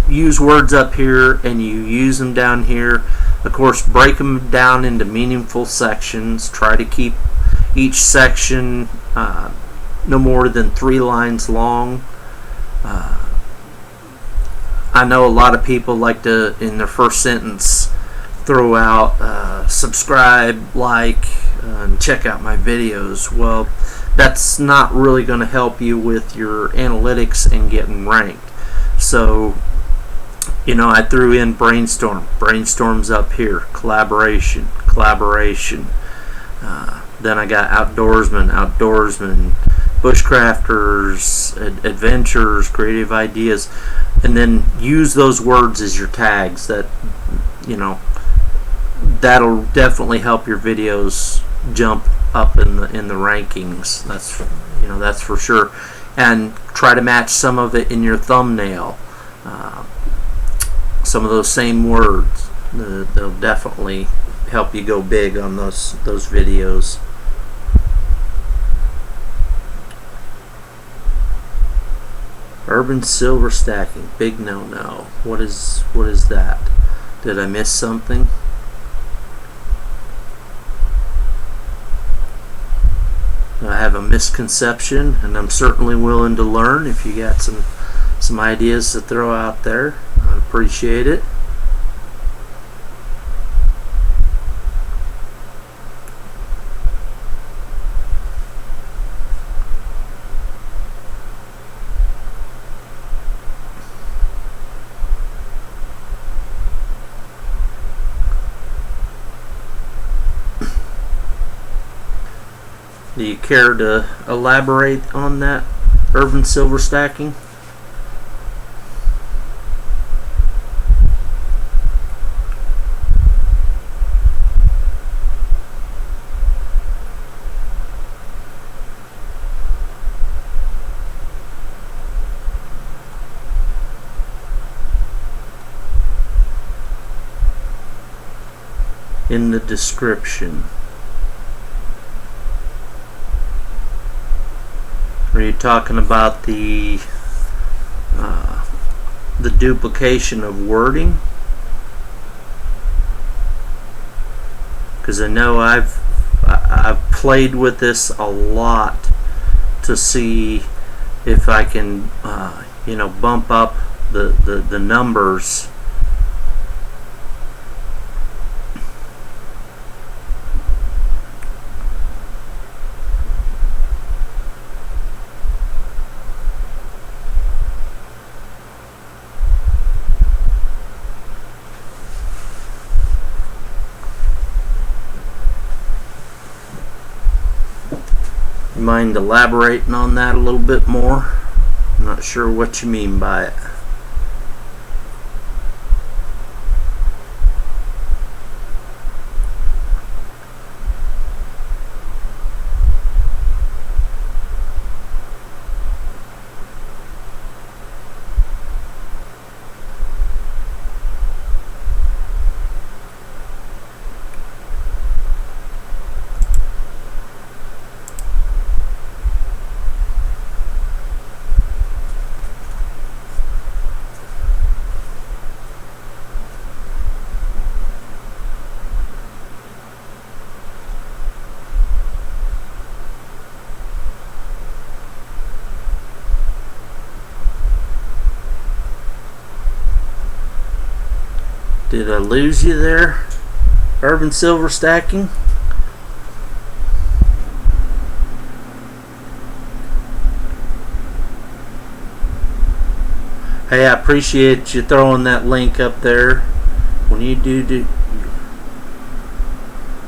use words up here and you use them down here, of course, break them down into meaningful sections. Try to keep each section no more than 3 lines long. I know a lot of people like to, in their first sentence, throw out subscribe, like, and check out my videos. Well, that's not really going to help you with your analytics and getting ranked. So, you know, I threw in brainstorm. Brainstorm's up here. Collaboration. Then I got outdoorsman, bushcrafters, adventures, creative ideas, and then use those words as your tags. That, you know, that'll definitely help your videos jump up in the rankings. That's for sure. And try to match some of it in your thumbnail. Some of those same words, they'll definitely help you go big on those videos. Urban silver stacking, big no-no. What is that? Did I miss something? I have a misconception, and I'm certainly willing to learn. If you got some ideas to throw out there, I'd appreciate it. Do you care to elaborate on that urban silver stacking? In the description. Are you talking about the duplication of wording? Because I know I've played with this a lot to see if I can bump up the numbers. Mind elaborating on that a little bit more? I'm not sure what you mean by it. Did I lose you there? Urban silver stacking? Hey, I appreciate you throwing that link up there. When you do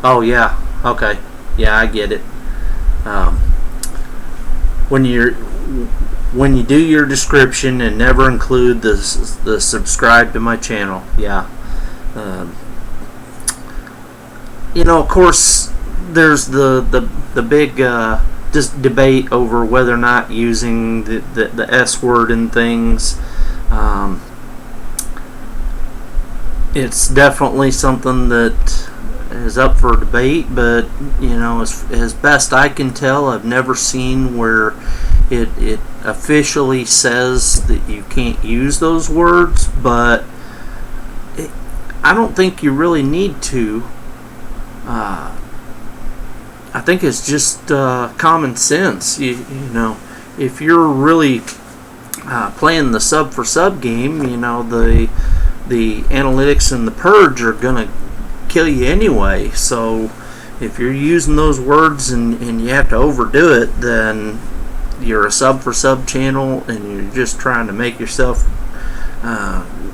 oh yeah, okay, yeah, I get it. When you do your description and never include the subscribe to my channel, yeah. Of course, there's the big just debate over whether or not using the S word in things. It's definitely something that is up for debate, but as best I can tell, I've never seen where it officially says that you can't use those words, but I don't think you really need to. I think it's just common sense. If you're really playing the sub for sub game, the analytics and the purge are gonna kill you anyway. So if you're using those words and you have to overdo it, then you're a sub for sub channel and you're just trying to make yourself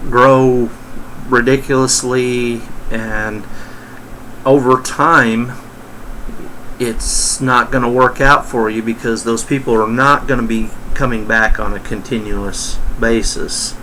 grow ridiculously, and over time it's not going to work out for you, because those people are not going to be coming back on a continuous basis.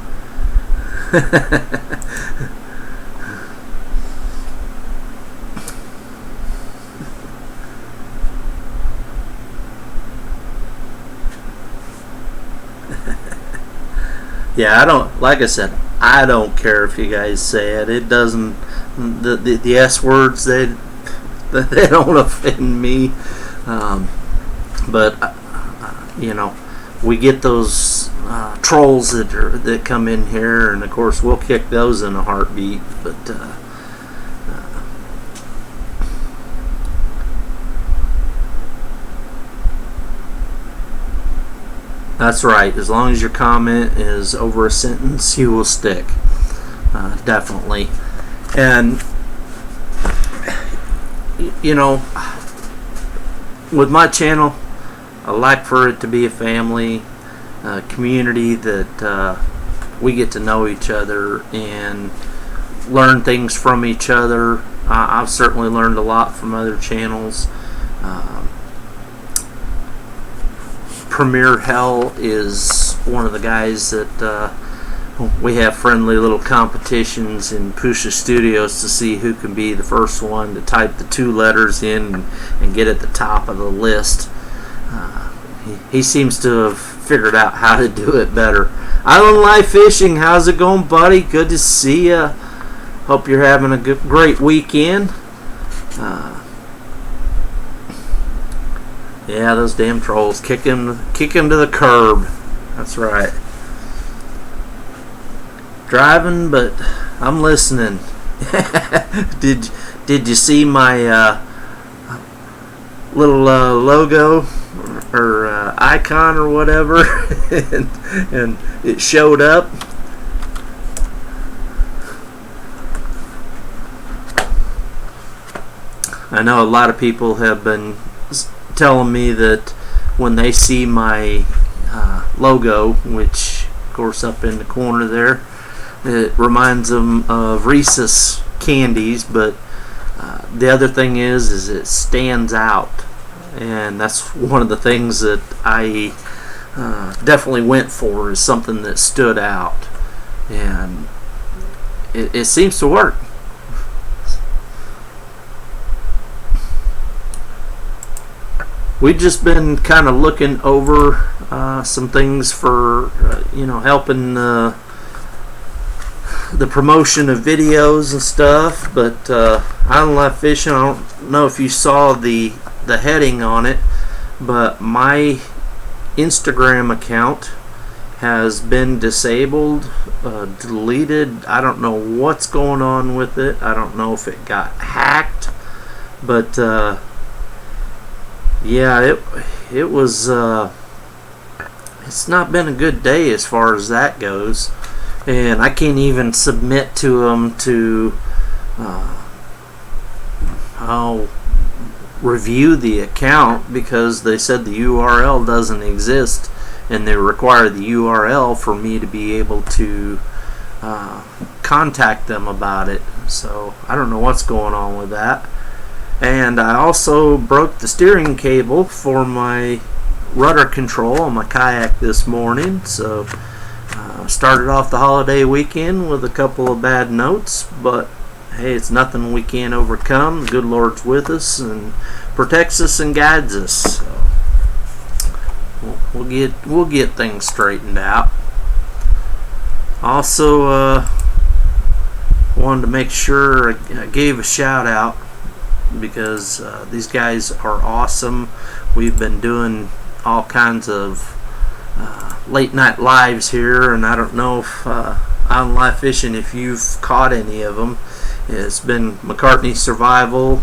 Yeah, like I said, I don't care if you guys say it. It doesn't, the S words, they don't offend me. But we get those trolls that come in here, and of course we'll kick those in a heartbeat. But that's right. As long as your comment is over a sentence, you will stick. Definitely. And with my channel, I like for it to be a family, community that we get to know each other and learn things from each other. I've certainly learned a lot from other channels. Premier Hell is one of the guys that we have friendly little competitions in Pusha Studios to see who can be the first one to type the 2 letters in and get at the top of the list. He seems to have figured out how to do it better. Island Life Fishing, how's it going, buddy? Good to see ya. Hope you're having a great weekend. Yeah, those damn trolls. Kick him to the curb. That's right. Driving, but I'm listening. Did you see my little logo or icon or whatever, and it showed up? I know a lot of people have been telling me that when they see my logo, which of course up in the corner there, it reminds them of Reese's candies, but the other thing is it stands out, and that's one of the things that I definitely went for, is something that stood out, and it seems to work. We've just been kind of looking over some things for helping the promotion of videos and stuff, but Island Life Fishing, I don't know if you saw the heading on it, but my Instagram account has been disabled, deleted. I don't know what's going on with it. I don't know if it got hacked, but yeah, it was it's not been a good day as far as that goes, and I can't even submit to them to review the account, because they said the URL doesn't exist, and they require the URL for me to be able to contact them about it. So I don't know what's going on with that. And I also broke the steering cable for my rudder control on my kayak this morning. So started off the holiday weekend with a couple of bad notes, but hey, it's nothing we can't overcome. The good Lord's with us and protects us and guides us. So we'll get things straightened out. Also wanted to make sure I gave a shout out because these guys are awesome. We've been doing all kinds of late night lives here, and I don't know if on live fishing if you've caught any of them. It's been McCartney Survival,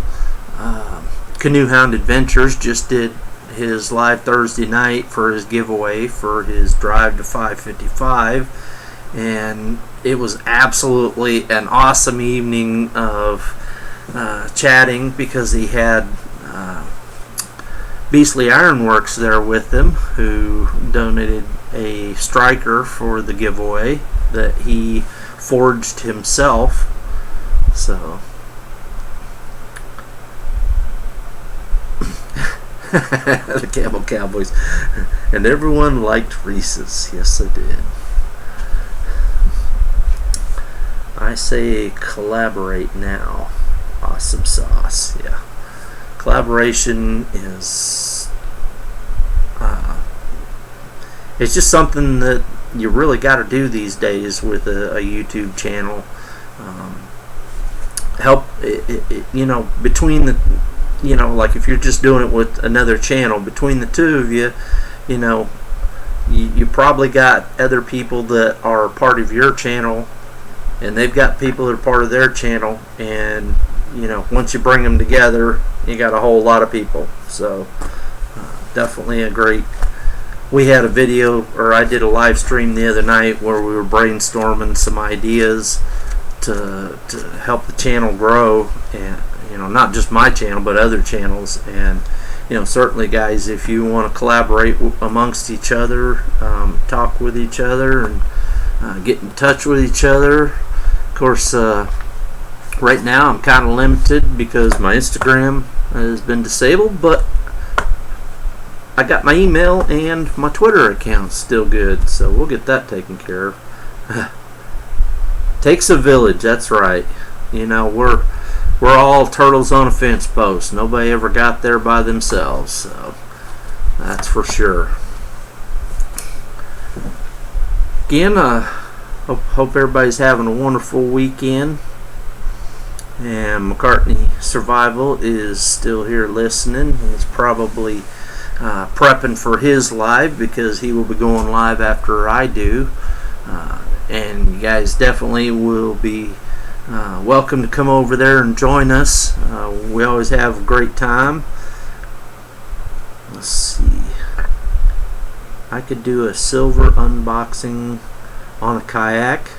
Canoe Hound Adventures just did his live Thursday night for his giveaway for his drive to 555, and it was absolutely an awesome evening of chatting, because he had Beastly Ironworks there with him, who donated a striker for the giveaway that he forged himself. So the Camel Cowboys, and everyone liked Reese's. Yes, they did. I say collaborate now. Awesome sauce. Yeah, collaboration is it's just something that you really got to do these days with a YouTube channel. Help between the, like if you're just doing it with another channel, between the two of you, you probably got other people that are part of your channel, and they've got people that are part of their channel, and once you bring them together, you got a whole lot of people. So definitely a great. We had a video, or I did a live stream the other night where we were brainstorming some ideas to help the channel grow, and not just my channel but other channels. And certainly, guys, if you want to collaborate amongst each other, talk with each other, and get in touch with each other. Of course, right now I'm kind of limited because my Instagram has been disabled, but I got my email and my Twitter account still good, so we'll get that taken care of. Takes a village, that's right. We're all turtles on a fence post. Nobody ever got there by themselves, so that's for sure. Again, hope everybody's having a wonderful weekend. And McCartney Survival is still here listening. He's probably prepping for his live, because he will be going live after I do. And you guys definitely will be welcome to come over there and join us. We always have a great time. Let's see. I could do a silver unboxing on a kayak.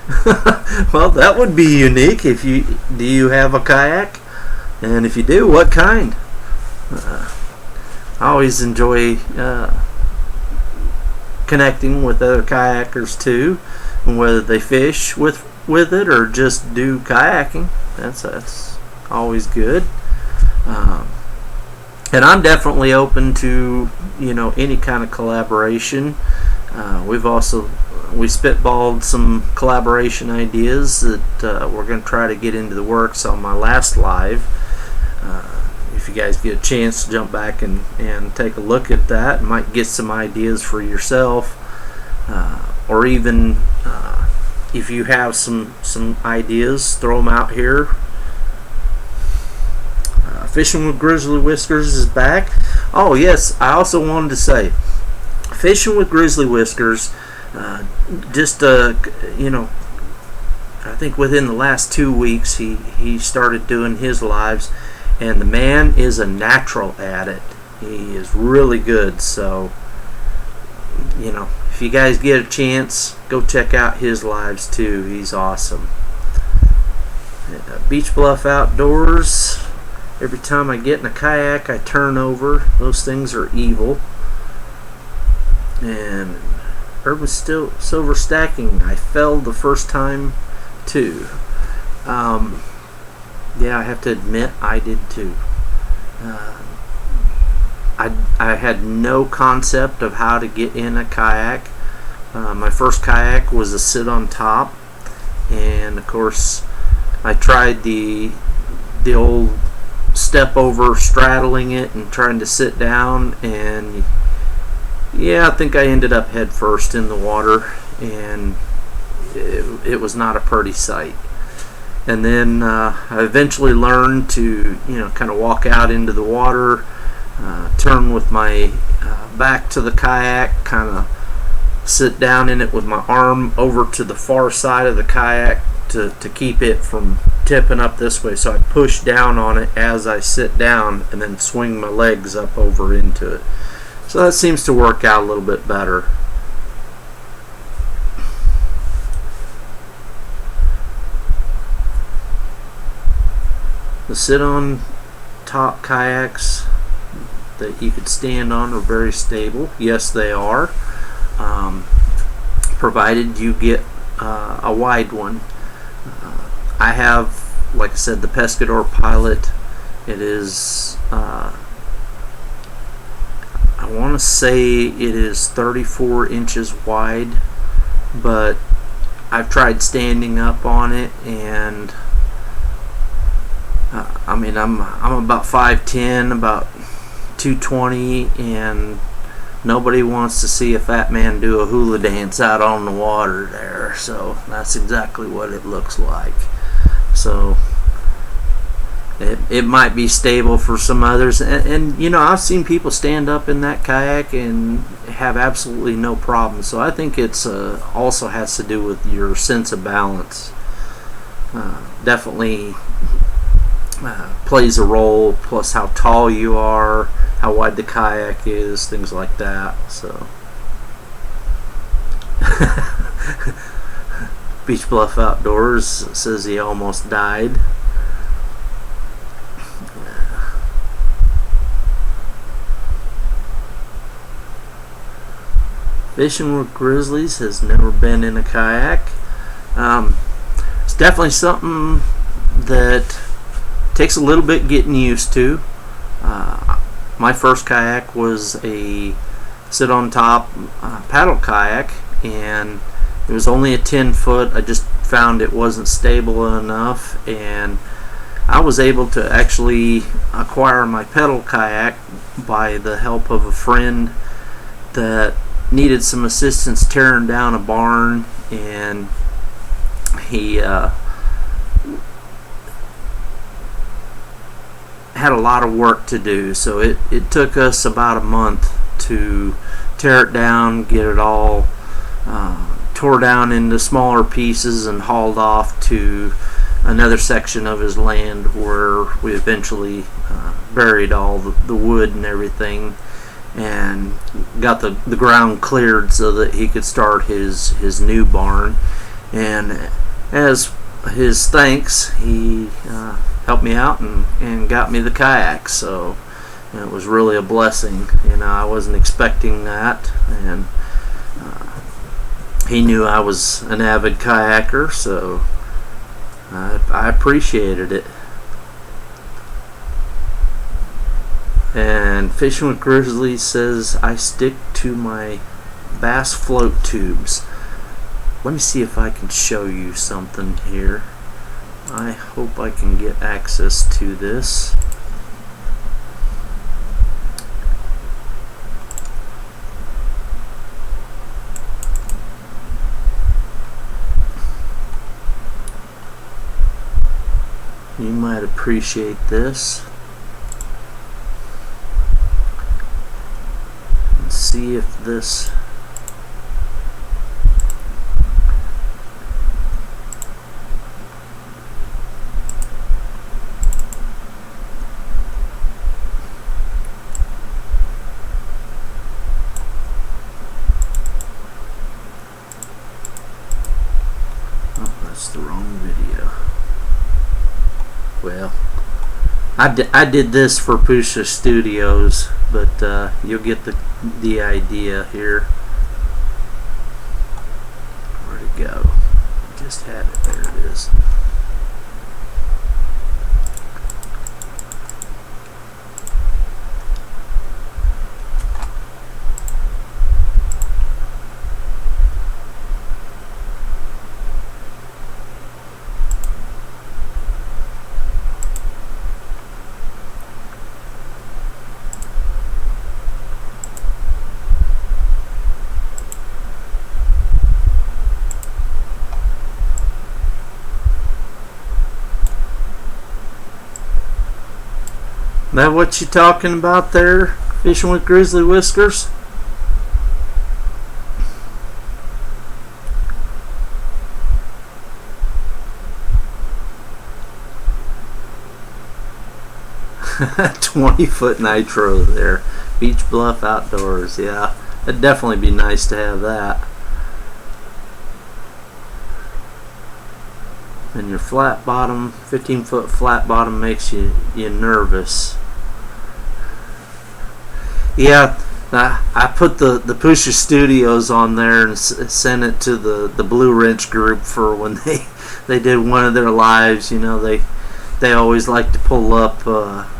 Well, that would be unique. Do you have a kayak? And if you do, what kind? I always enjoy connecting with other kayakers too, and whether they fish with it or just do kayaking. That's always good. And I'm definitely open to any kind of collaboration. We spitballed some collaboration ideas that we're going to try to get into the works on my last live. If you guys get a chance to jump back and take a look at that, might get some ideas for yourself, or even if you have some ideas, throw them out here. Fishing with Grizzly Whiskers is back. Oh yes, I also wanted to say, Fishing with Grizzly Whiskers, I think within the last 2 weeks he started doing his lives, and the man is a natural at it. He is really good. So if you guys get a chance, go check out his lives too. He's awesome. Beach Bluff Outdoors. Every time I get in a kayak, I turn over. Those things are evil. And Urban Silver Stacking, I fell the first time too. Yeah, I have to admit I did too. I had no concept of how to get in a kayak. My first kayak was a sit on top, and of course I tried the old step over straddling it and trying to sit down, and yeah, I think I ended up head first in the water, and it was not a pretty sight. And then I eventually learned to, kind of walk out into the water, turn with my back to the kayak, kind of sit down in it with my arm over to the far side of the kayak to keep it from tipping up this way. So I push down on it as I sit down and then swing my legs up over into it. So that seems to work out a little bit better. The sit-on top kayaks that you could stand on are very stable. Yes, they are, provided you get a wide one. I have, like I said, the Pescador Pilot. It is, I want to say it is 34 inches wide, but I've tried standing up on it, and I mean, I'm about 5'10", about 220, and nobody wants to see a fat man do a hula dance out on the water there. So that's exactly what it looks like. So it might be stable for some others, and I've seen people stand up in that kayak and have absolutely no problem. So I think it's also has to do with your sense of balance. Definitely plays a role, plus how tall you are, how wide the kayak is, things like that. So Beach Bluff Outdoors says he almost died. Fishing with Grizzlies has never been in a kayak. It's definitely something that takes a little bit getting used to. My first kayak was a sit on top paddle kayak, and it was only a 10-foot. I just found it wasn't stable enough, and I was able to actually acquire my pedal kayak by the help of a friend that needed some assistance tearing down a barn, and he had a lot of work to do, so it took us about a month to tear it down, get it all tore down into smaller pieces and hauled off to another section of his land where we eventually buried all the wood and everything, and got the ground cleared so that he could start his new barn. And as his thanks, he helped me out and got me the kayak. So it was really a blessing. I wasn't expecting that, and he knew I was an avid kayaker, so I appreciated it. And Fishing with Grizzlies says I stick to my bass float tubes. Let me see if I can show you something here. I hope I can get access to this. You might appreciate this. Let's see if this the wrong video. Well, I did this for Pusha Studios, but you'll get the idea here. Where'd it go? Just had it. There it is. That what you talking about there? Fishing with grizzly whiskers? $20-foot nitro there. Beach Bluff Outdoors. Yeah, it'd definitely be nice to have that. And your flat bottom, 15-foot flat bottom makes you nervous. Yeah, I put the Pusha Studios on there and sent it to the Blue Wrench group for when they did one of their lives. You know, they always like to pull up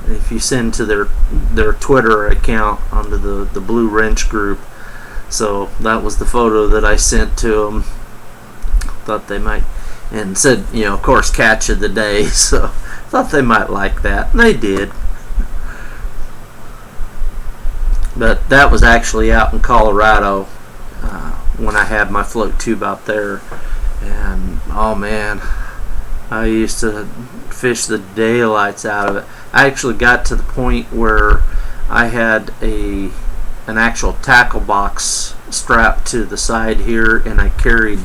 if you send to their Twitter account onto the Blue Wrench group. So that was the photo that I sent to them. Thought they might, and said, you know, of course, catch of the day. So thought they might like that, and they did. But that was actually out in Colorado when I had my float tube out there, and oh man, I used to fish the daylights out of it. I actually got to the point where I had an actual tackle box strapped to the side here, and I carried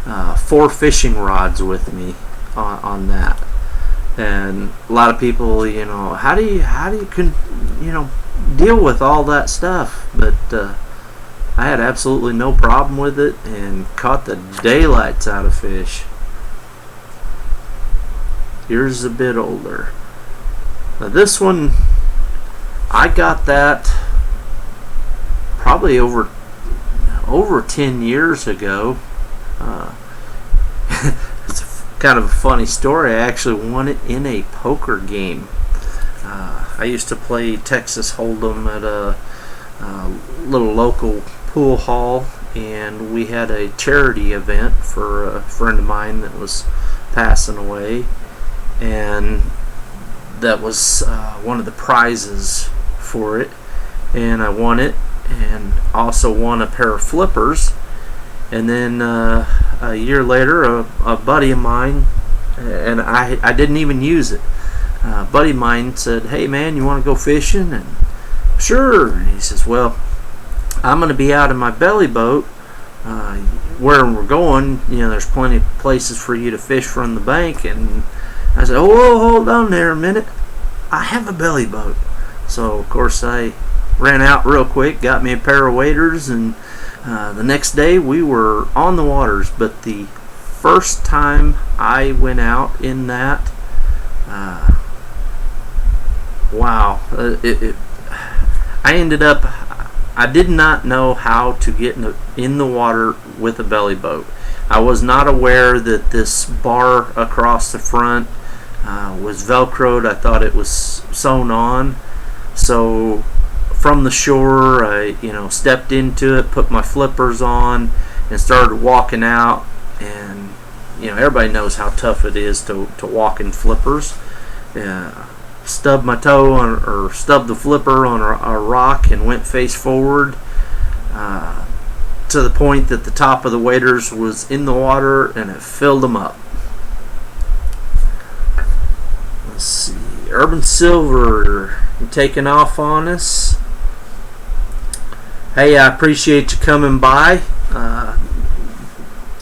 4 fishing rods with me on that. And a lot of people, you know, how do you deal with all that stuff? But I had absolutely no problem with it and caught the daylights out of fish. Yours is a bit older. Now this one, I got that probably over 10 years ago. It's kind of a funny story. I actually won it in a poker game. I used to play Texas Hold'em at a little local pool hall, and we had a charity event for a friend of mine that was passing away, and that was one of the prizes for it, and I won it, and also won a pair of flippers. And then a year later, a buddy of mine, and I didn't even use it, a buddy of mine said, "Hey man, you want to go fishing?" And sure. And he says, "Well, I'm going to be out in my belly boat. Where we're going, you know, there's plenty of places for you to fish from the bank." And I said, "Oh, hold on there a minute. I have a belly boat." So of course I ran out real quick, got me a pair of waders, and the next day we were on the waters. But the first time I went out in that, wow, I ended up, I did not know how to get in the water with a belly boat. I was not aware that this bar across the front was velcroed. I thought it was sewn on. So from the shore, I stepped into it, put my flippers on, and started walking out. And everybody knows how tough it is to walk in flippers. Stubbed my toe or stubbed the flipper on a rock and went face forward to the point that the top of the waders was in the water, and it filled them up. Let's see, Urban Silver, you taking off on us. Hey, I appreciate you coming by.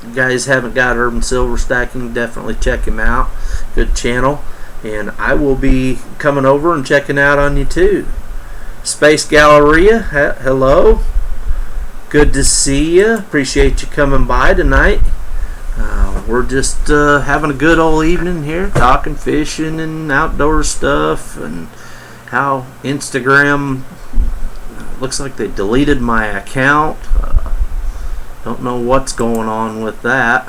You guys haven't got Urban Silver Stacking, definitely check him out. Good channel. And I will be coming over and checking out on you too. Space Galleria, hello. Good to see you. Appreciate you coming by tonight. We're just having a good old evening here, talking fishing and outdoor stuff, and how Instagram looks like they deleted my account. Don't know what's going on with that.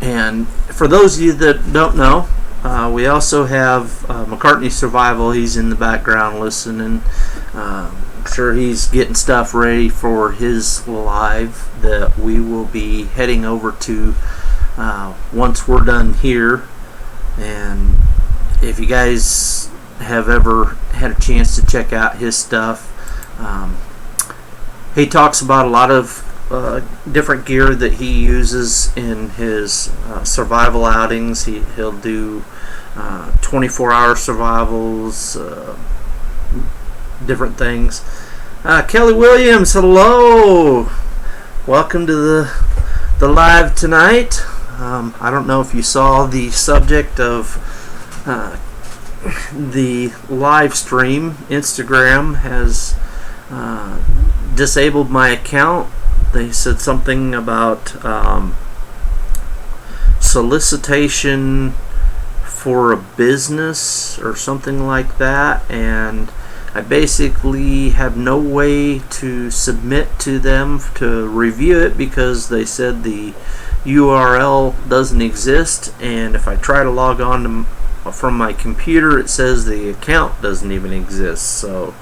And for those of you that don't know, we also have McCartney Survival. He's in the background listening. I'm sure he's getting stuff ready for his live that we will be heading over to once we're done here. And if you guys have ever had a chance to check out his stuff, he talks about a lot of different gear that he uses in his survival outings. He'll do 24-hour survivals, different things. Kelly Williams, hello. Welcome to the live tonight. I don't know if you saw the subject of the live stream. Instagram has disabled my account. They said something about solicitation for a business or something like that, and I basically have no way to submit to them to review it because they said the URL doesn't exist, and if I try to log on from my computer, it says the account doesn't even exist. So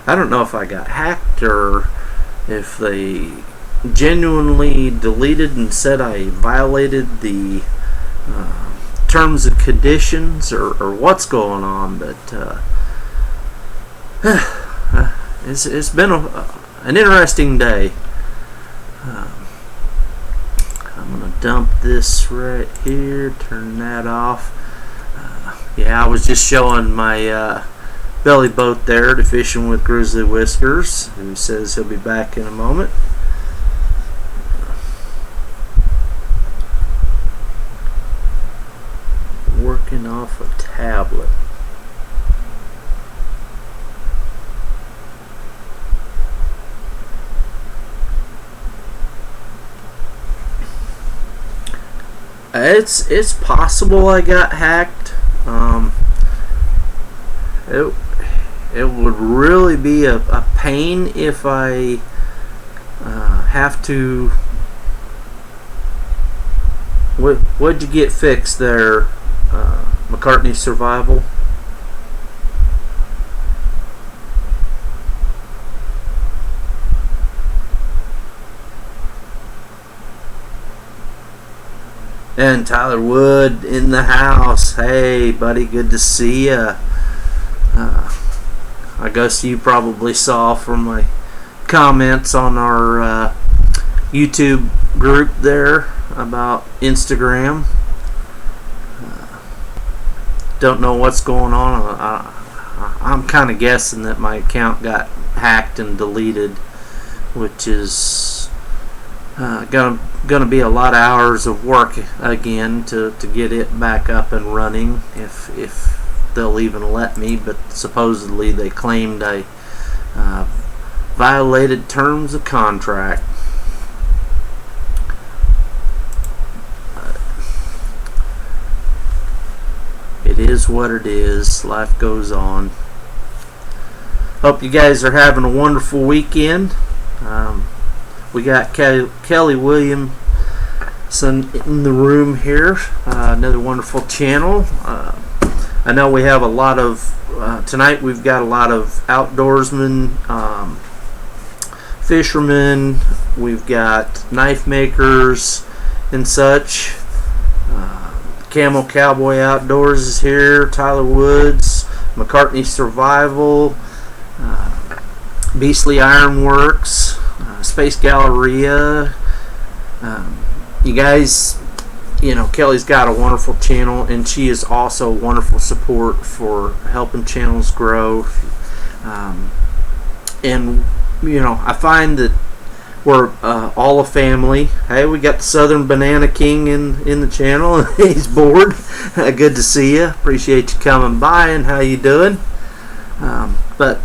I don't know if I got hacked or if they genuinely deleted and said I violated the terms and conditions or what's going on, but it's been an interesting day. I'm going to dump this right here, turn that off. Yeah, I was just showing my belly boat there to Fishing with Grizzly Whiskers, who says he'll be back in a moment. Working off a tablet. It's possible I got hacked. It would really be a pain if I have to. What'd you get fixed there, McCartney Survival? And Tyler Wood in the house. Hey, buddy, good to see ya. I guess you probably saw from my comments on our YouTube group there about Instagram. Don't know what's going on. I'm kind of guessing that my account hacked and deleted, which is gonna be a lot of hours of work again to get it back up and running, if they'll even let me. But supposedly they claimed I violated terms of contract. It is what it is. Life goes on. Hope you guys are having a wonderful weekend. We got Kelly Williamson in the room here. Another wonderful channel. I know we have a lot of tonight. We've got a lot of outdoorsmen, fishermen. We've got knife makers and such. Camel Cowboy Outdoors is here. Tyler Woods, McCartney Survival, Beastly Ironworks, Space Galleria. You guys, Kelly's got a wonderful channel, and she is also wonderful support for helping channels grow. And I find that we're all a family. Hey, we got the Southern Banana King in the channel. He's bored. Good to see you. Appreciate you coming by. And how you doing? But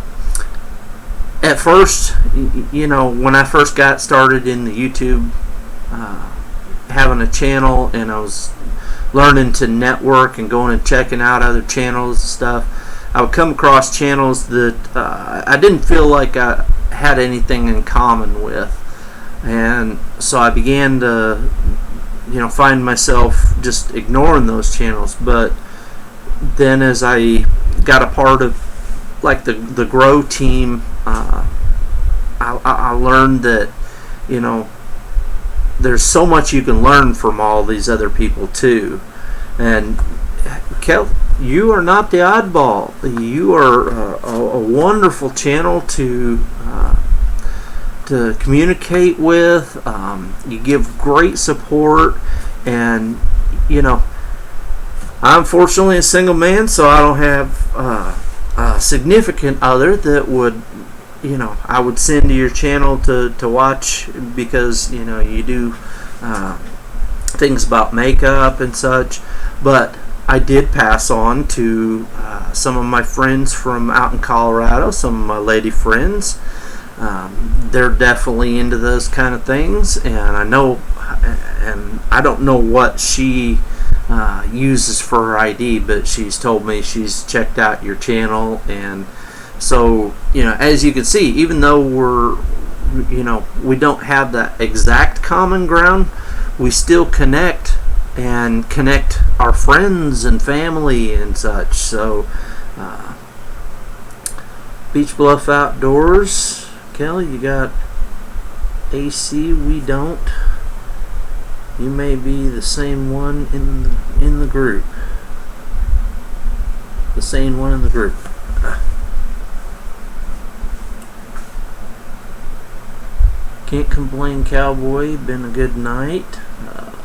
at first, when I first got started in the YouTube, having a channel, and I was learning to network and going and checking out other channels and stuff, I would come across channels that I didn't feel like I had anything in common with. And so I began to, find myself just ignoring those channels. But then as I got a part of, like, the Grow team, I learned that, there's so much you can learn from all these other people too. And Kel, you are not the oddball. You are a wonderful channel to to communicate with. You give great support, and I'm fortunately a single man, so I don't have a significant other that would, I would send to your channel to watch, because you do things about makeup and such. But I did pass on to some of my friends from out in Colorado, some of my lady friends. They're definitely into those kind of things, and I don't know what she uses for her ID, but she's told me she's checked out your channel. And so, as you can see, even though we don't have that exact common ground, we still connect our friends and family and such. So Beach Bluff Outdoors, Kelly, you got AC, we don't. You may be the same one in the group. The same one in the group. Can't complain, cowboy. Been a good night.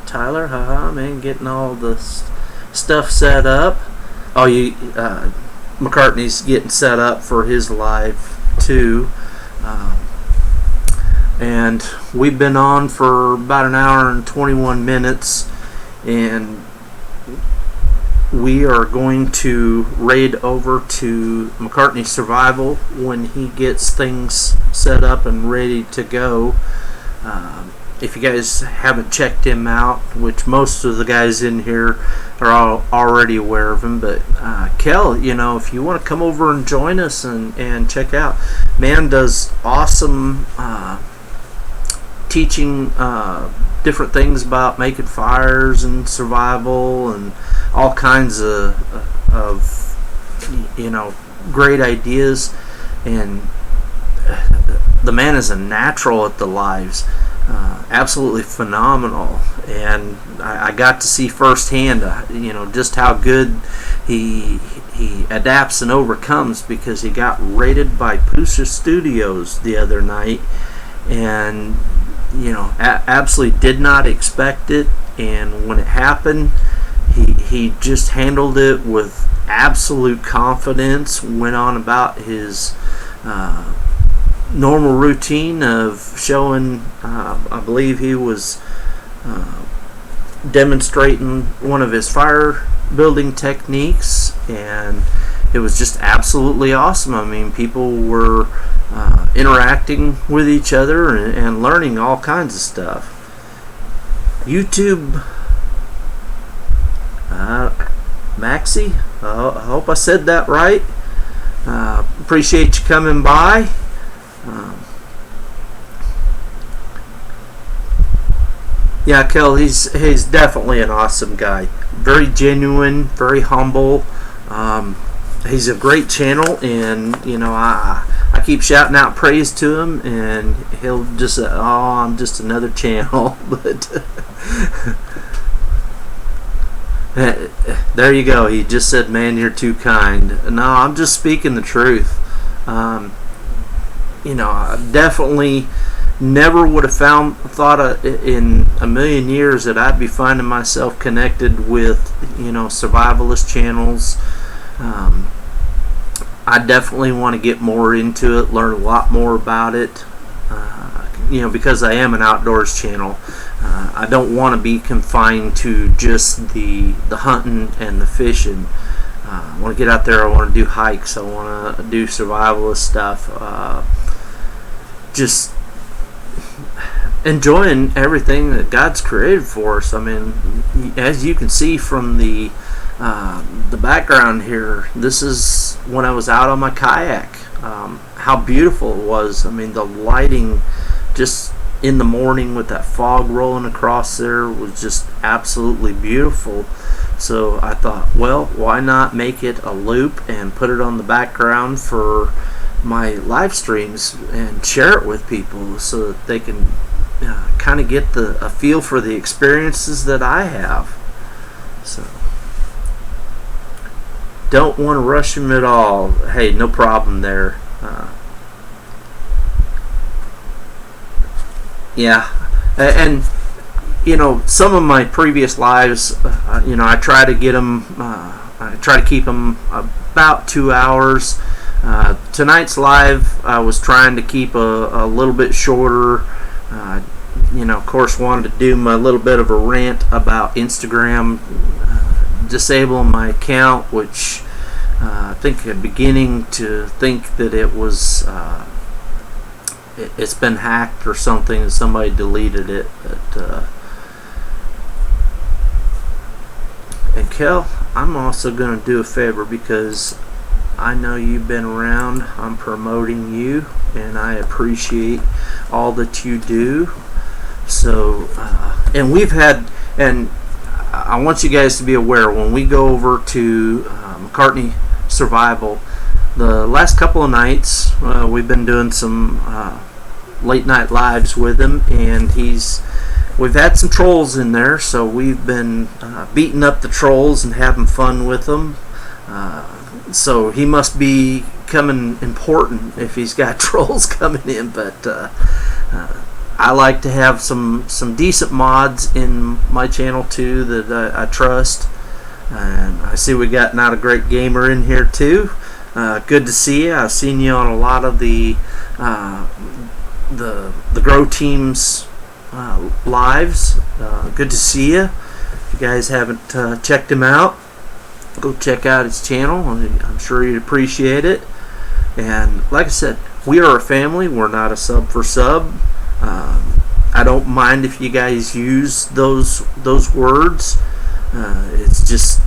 Tyler, haha, man, getting all the stuff set up. Oh, McCartney's getting set up for his live too. And we've been on for about an hour and 21 minutes, and we are going to raid over to McCartney Survival when he gets things set up and ready to go. If you guys haven't checked him out, which most of the guys in here are already aware of him, but Kel, if you want to come over and join us and check out, man does awesome teaching different things about making fires and survival and all kinds of great ideas. And the man is a natural at the lives. Absolutely phenomenal, and I got to see firsthand, just how good he adapts and overcomes, because he got rated by Pusha Studios the other night, and absolutely did not expect it. And when it happened, he just handled it with absolute confidence. Went on about his normal routine of showing, I believe he was demonstrating one of his fire building techniques, and it was just absolutely awesome. I mean, people were interacting with each other and learning all kinds of stuff. YouTube, Maxie, I hope I said that right. Appreciate you coming by. Yeah, Kel, he's definitely an awesome guy. Very genuine, very humble. He's a great channel, and I keep shouting out praise to him, and he'll just say, "Oh, I'm just another channel." But there you go. He just said, "Man, you're too kind." No, I'm just speaking the truth. I definitely never would have thought in a million years that I'd be finding myself connected with survivalist channels. I definitely want to get more into it, learn a lot more about it, because I am an outdoors channel. I don't want to be confined to just the hunting and the fishing. I want to get out there. I want to do hikes. I want to do survivalist stuff. Just enjoying everything that God's created for us. I mean, as you can see from the background here, this is when I was out on my kayak. How beautiful it was. I mean, the lighting just in the morning with that fog rolling across there was just absolutely beautiful. So I thought, well, why not make it a loop and put it on the background for my live streams and share it with people so that they can kind of get a feel for the experiences that I have. So don't want to rush them at all. Hey, no problem there. yeah, and some of my previous lives, I try to get them. I try to keep them about 2 hours. Tonight's live, I was trying to keep a little bit shorter. Of course, wanted to do my little bit of a rant about Instagram disabling my account, which I think I'm beginning to think that it was it's been hacked or something, and somebody deleted it. But and Kel, I'm also going to do a favor because I know you've been around. I'm promoting you, and I appreciate all that you do. So, and I want you guys to be aware, when we go over to McCartney Survival, the last couple of nights, we've been doing some late night lives with him, and we've had some trolls in there, so we've been beating up the trolls and having fun with them. So he must be coming important if he's got trolls coming in, but I like to have some decent mods in my channel too that I trust. And I see we got Not a Great Gamer in here too. Good to see you. I've seen you on a lot of the Grow Teams lives. Good to see you. If you guys haven't checked him out, go check out his channel. I'm sure you'd appreciate it. And like I said, we are a family. We're not a sub for sub. I don't mind if you guys use those words. It's just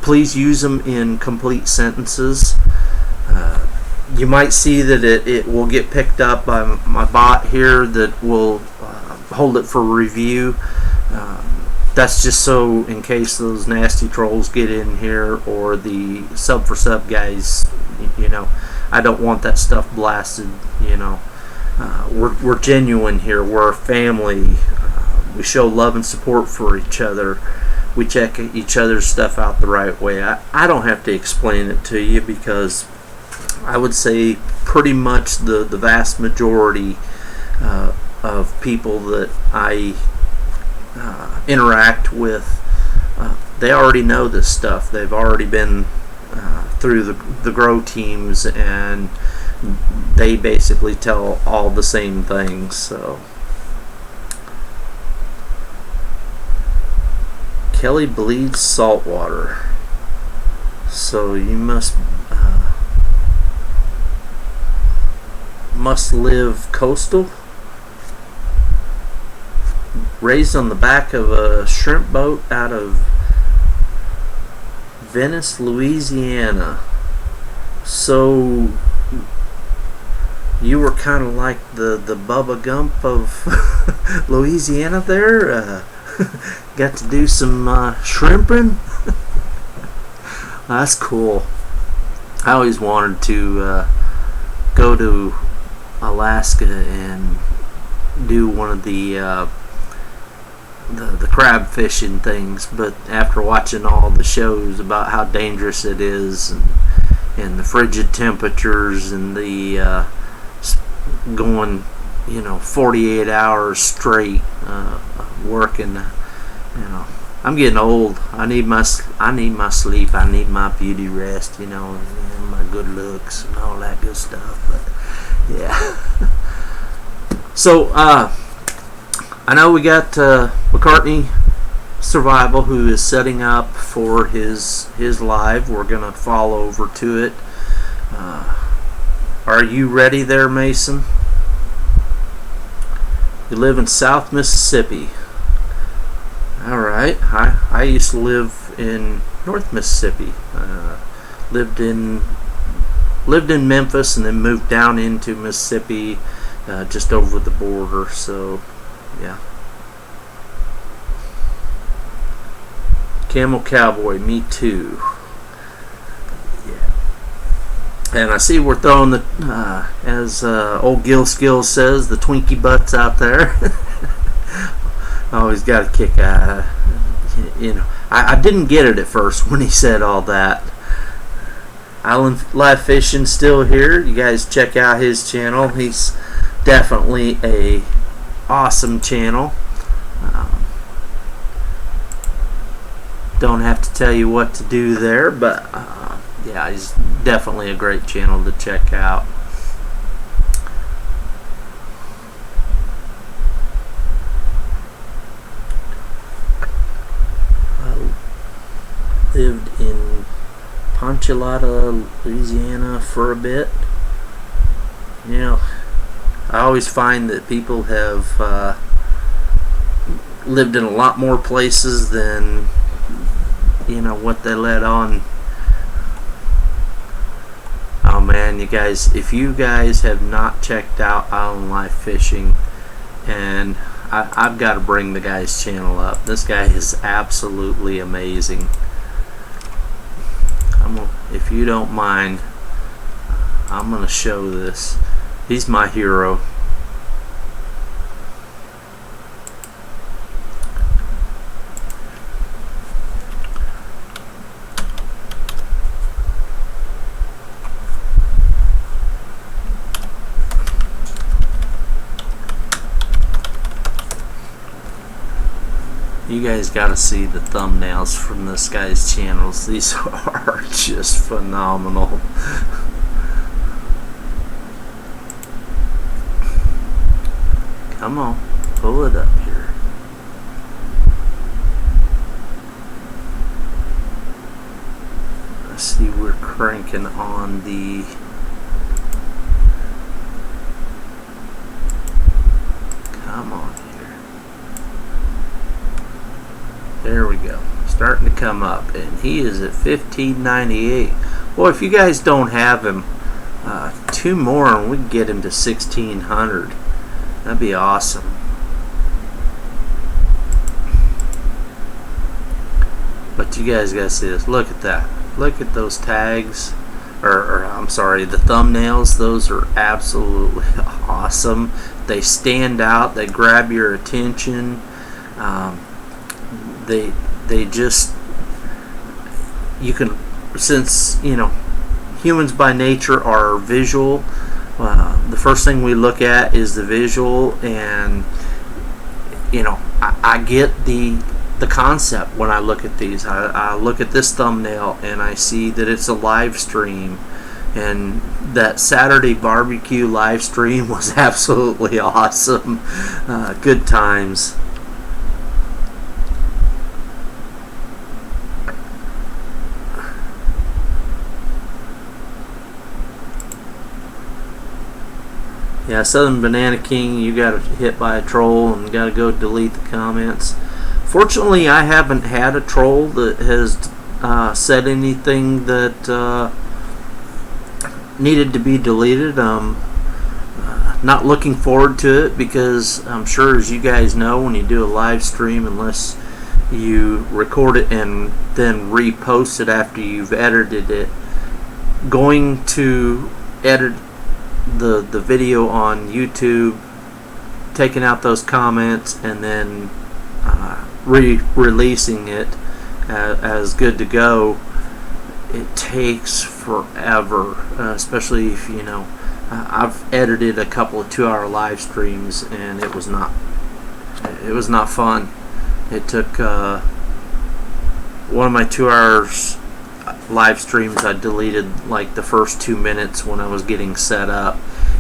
please use them in complete sentences. You might see that it will get picked up by my bot here that will hold it for review. That's just so in case those nasty trolls get in here, or the sub for sub guys, I don't want that stuff blasted. We're genuine here. We're a family. We show love and support for each other. We check each other's stuff out the right way. I don't have to explain it to you, because I would say pretty much the vast majority of people that I interact with, they already know this stuff. They've already been through the Grow Teams, and they basically tell all the same things. So Kelly bleeds saltwater, so you must live coastal. Raised on the back of a shrimp boat out of Venice, Louisiana. So you were kind of like the Bubba Gump of Louisiana there. Got to do some shrimping. That's cool. I always wanted to go to Alaska and do one of the crab fishing things, but after watching all the shows about how dangerous it is, and the frigid temperatures, and the going 48 hours straight working, I'm getting old. I need my sleep. I need my beauty rest, and my good looks and all that good stuff. But yeah. So I know we got McCartney Survival, who is setting up for his live. We're gonna fall over to it. Are you ready there, Mason? You live in South Mississippi. All right. I used to live in North Mississippi. Lived in Memphis, and then moved down into Mississippi, just over the border. So yeah. Camel Cowboy, me too. Yeah. And I see we're throwing the, as old Gil Skills says, the Twinkie butts out there. Always got a kick out. I didn't get it at first when he said all that. Island Live Fishing still here. You guys check out his channel. He's definitely a awesome channel. Don't have to tell you what to do there, but yeah, he's definitely a great channel to check out. I lived in Ponchilada, Louisiana for a bit. You know, I always find that people have lived in a lot more places than, you know, what they let on. Oh man, you guys, if you guys have not checked out Island Life Fishing, and I've got to bring the guy's channel up. This guy is absolutely amazing. If you don't mind, I'm gonna show this. He's my hero. You guys got to see the thumbnails from this guy's channels. These are just phenomenal. Come on, pull it up here. Let's see, we're cranking on the come on here. There we go. Starting to come up, and he is at 1598. Well, if you guys don't have him, 2 more and we can get him to 1600. That'd be awesome. But you guys gotta see this. Look at that. Look at those tags, or I'm sorry, the thumbnails. Those are absolutely awesome. They stand out. They grab your attention. They just, you can, since, you know, humans by nature are visual, the first thing we look at is the visual, and you know, I get the concept when I look at these. I look at this thumbnail and I see that it's a live stream, and that Saturday barbecue live stream was absolutely awesome. Good times. Yeah, Southern Banana King, you got hit by a troll and got to go delete the comments. Fortunately, I haven't had a troll that has said anything that needed to be deleted. Not looking forward to it, because I'm sure, as you guys know, when you do a live stream, unless you record it and then repost it after you've edited it, going to edit the video on YouTube, taking out those comments, and then releasing it as good to go, it takes forever, especially if, you know, I've edited a couple of 2-hour live streams, and it was not fun. It took one of my 2 hours live streams, I deleted like the first 2 minutes when I was getting set up,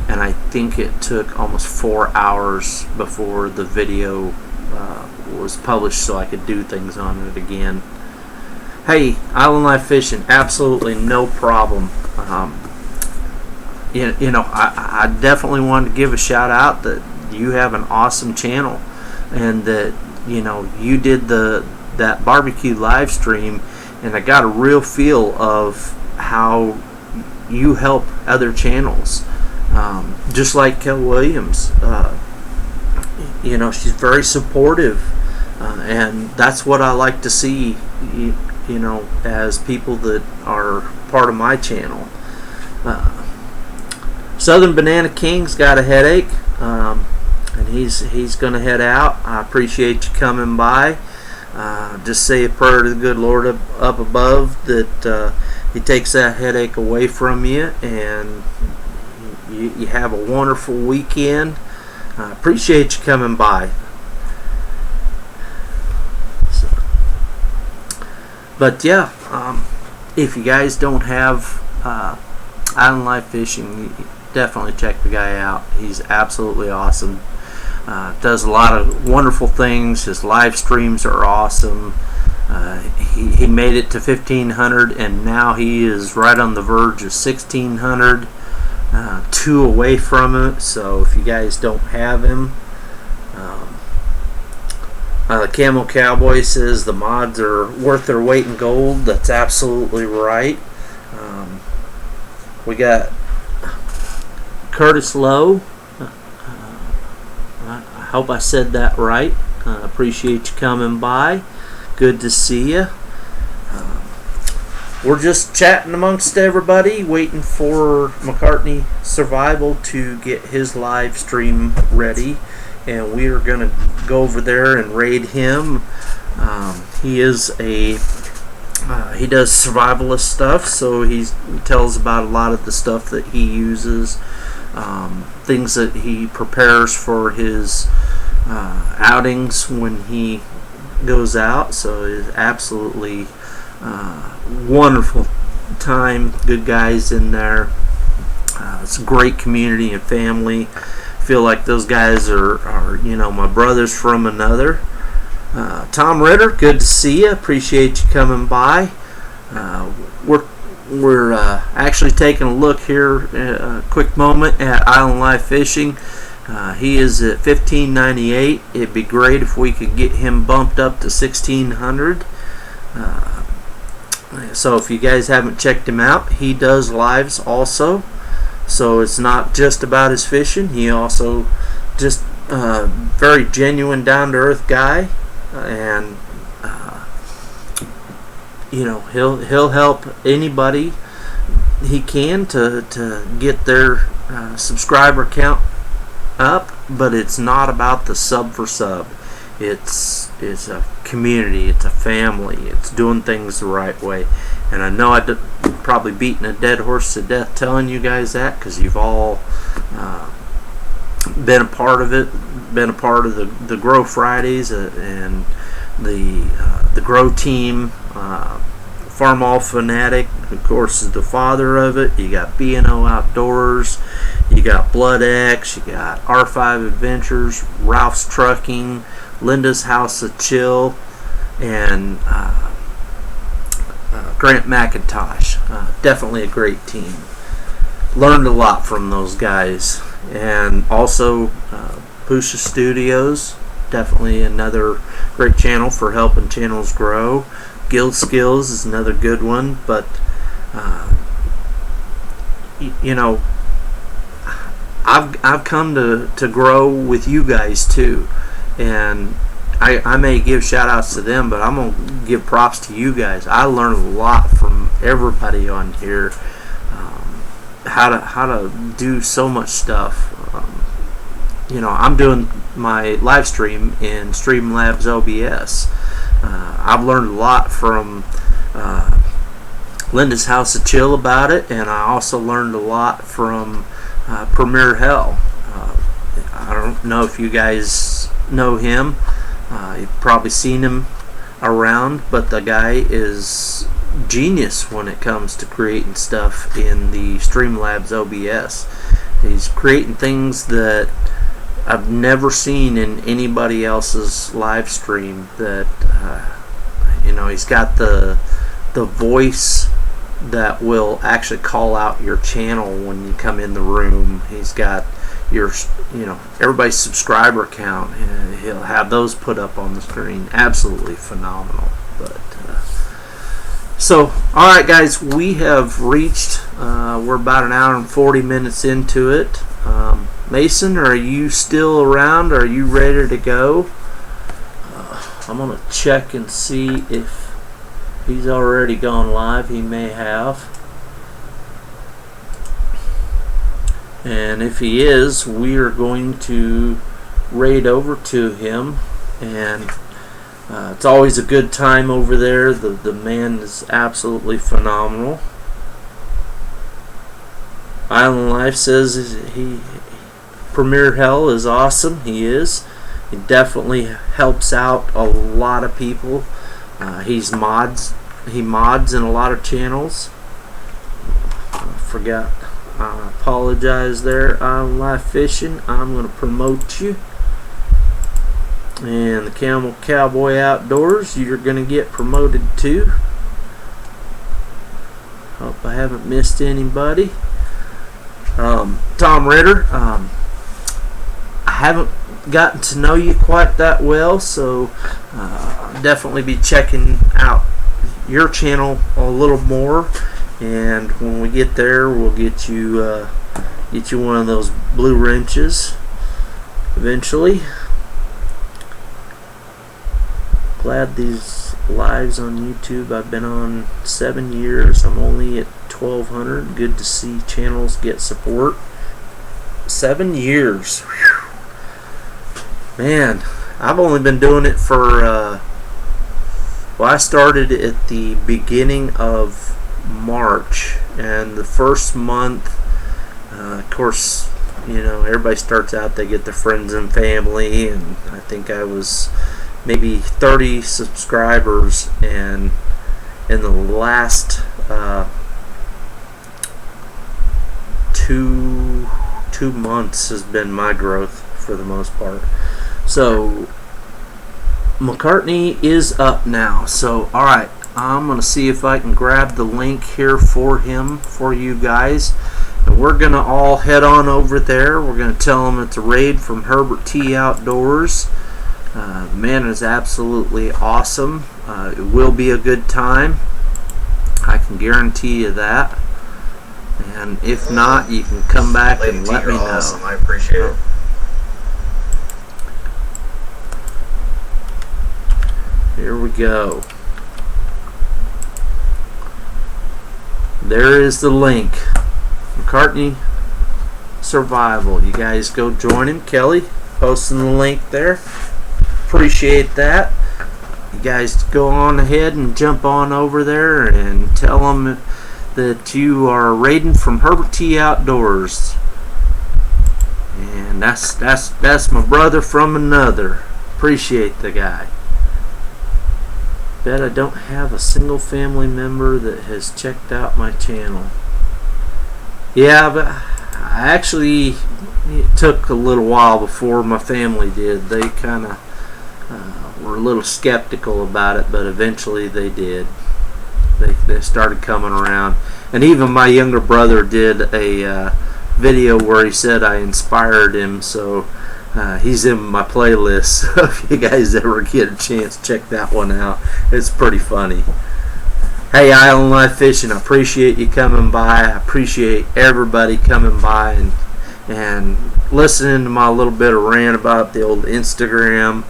and I think it took almost 4 hours before the video was published so I could do things on it again. Hey, Island Life Fishing, absolutely no problem. You know, I definitely wanted to give a shout out that you have an awesome channel, and that, you know, you did that barbecue live stream, and I got a real feel of how you help other channels, just like Kel Williams. You know, she's very supportive, and that's what I like to see, you know, as people that are part of my channel. Southern Banana King's got a headache, and he's going to head out. I appreciate you coming by. Just say a prayer to the good Lord up above that He takes that headache away from you, and you have a wonderful weekend. I appreciate you coming by. But yeah, if you guys don't have Island Life Fishing, definitely check the guy out. He's absolutely awesome. Does a lot of wonderful things. His live streams are awesome. He made it to 1,500, and now he is right on the verge of 1,600, 2 away from it. So if you guys don't have him, Camel Cowboy says the mods are worth their weight in gold. That's absolutely right. We got Curtis Lowe. I hope I said that right. Appreciate you coming by. Good to see you. We're just chatting amongst everybody, waiting for McCartney Survival to get his live stream ready, and we are going to go over there and raid him. He is he does survivalist stuff, so he tells about a lot of the stuff that he uses, things that he prepares for his outings when he goes out. So it's absolutely wonderful time. Good guys in there. It's a great community and family. Feel like those guys are my brothers from another. Tom Ritter, good to see you. Appreciate you coming by. We're actually taking a look here, a quick moment, at Island Life Fishing. He is at 1598. It'd be great if we could get him bumped up to 1600. So if you guys haven't checked him out, he does lives also. So it's not just about his fishing. He also just very genuine, down-to-earth guy, and he'll help anybody he can to get their subscriber count up. But it's not about the sub for sub. It's a community. It's a family. It's doing things the right way. And I know I'm probably beating a dead horse to death telling you guys that, because you've all been a part of it, been a part of the Grow Fridays and the Grow team. Farm All Fanatic, of course, is the father of it. You got B&O Outdoors, you got Blood X, you got R5 Adventures, Ralph's Trucking, Linda's House of Chill, and Grant McIntosh. Definitely a great team. Learned a lot from those guys. And also Pusha Studios, definitely another great channel for helping channels grow. Guild Skills is another good one. But I've come to grow with you guys too, and I may give shout outs to them, but I'm gonna give props to you guys. I learned a lot from everybody on here, how to do so much stuff. I'm doing my live stream in Streamlabs OBS. I've learned a lot from Linda's House of Chill about it, and I also learned a lot from Premier Hell. I don't know if you guys know him. You've probably seen him around, but the guy is genius when it comes to creating stuff in the Streamlabs OBS. He's creating things that I've never seen in anybody else's live stream. That he's got the voice that will actually call out your channel when you come in the room. He's got your everybody's subscriber count, and he'll have those put up on the screen. Absolutely phenomenal. But so alright guys, we have reached we're about an hour and 40 minutes into it. Mason, are you still around? Are you ready to go? I'm gonna check and see if he's already gone live. He may have. And if he is, we are going to raid over to him. And it's always a good time over there. The man is absolutely phenomenal. Island Life says Premier Hell is awesome. He is. He definitely helps out a lot of people. He mods in a lot of channels. I forgot. I apologize there. Island Life Fishing. I'm going to promote you. And the Camel Cowboy Outdoors, you're going to get promoted too. Hope I haven't missed anybody. Tom Ritter, I haven't gotten to know you quite that well, so definitely be checking out your channel a little more. And when we get there, we'll get you one of those blue wrenches eventually. Glad these lives on YouTube. I've been on 7 years. I'm only at 1,200. Good to see channels get support. 7 years. Whew. Man, I've only been doing it for well, I started at the beginning of March, and the first month, of course, you know, everybody starts out, they get their friends and family, and I think I was maybe 30 subscribers, and in the last two months has been my growth for the most part. So McCartney is up now. So alright, I'm gonna see if I can grab the link here for him for you guys, and we're gonna all head on over there. We're gonna tell him it's a raid from Herbert T Outdoors. The man is absolutely awesome. It will be a good time. I can guarantee you that. And if not, you can come back and let me know. Awesome. I appreciate it. Here we go. There is the link. McCartney Survival. You guys go join him. Kelly posting the link there. Appreciate that. You guys go on ahead and jump on over there and tell them that you are raiding from Herbert T Outdoors. And that's my brother from another. Appreciate the guy. Bet I don't have a single family member that has checked out my channel. Yeah, but I actually, it took a little while before my family did. They kind of were a little skeptical about it, but eventually they did. They started coming around, and even my younger brother did a video where he said I inspired him. So he's in my playlist. So if you guys ever get a chance, check that one out. It's pretty funny. Hey, Island Life Fishing, I appreciate you coming by. I appreciate everybody coming by and listening to my little bit of rant about the old Instagram.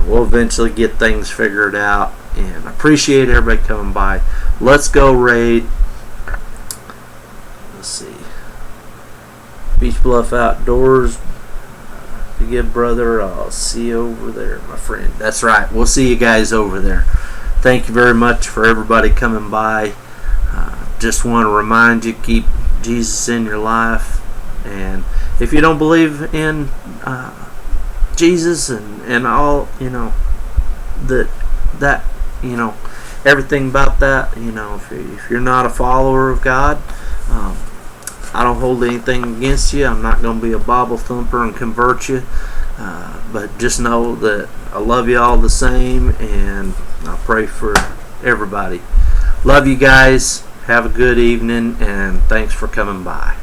We'll eventually get things figured out, and I appreciate everybody coming by. Let's go raid. Let's see. Beach Bluff Outdoors. Be good, brother. I'll see you over there, my friend. That's right. We'll see you guys over there. Thank you very much for everybody coming by. Just want to remind you, keep Jesus in your life. And if you don't believe in Jesus and all, you know, that you know, everything about that, you know, if you're not a follower of God, I don't hold anything against you. I'm not going to be a Bible thumper and convert you, but just know that I love you all the same, and I pray for everybody. Love you guys. Have a good evening, and thanks for coming by.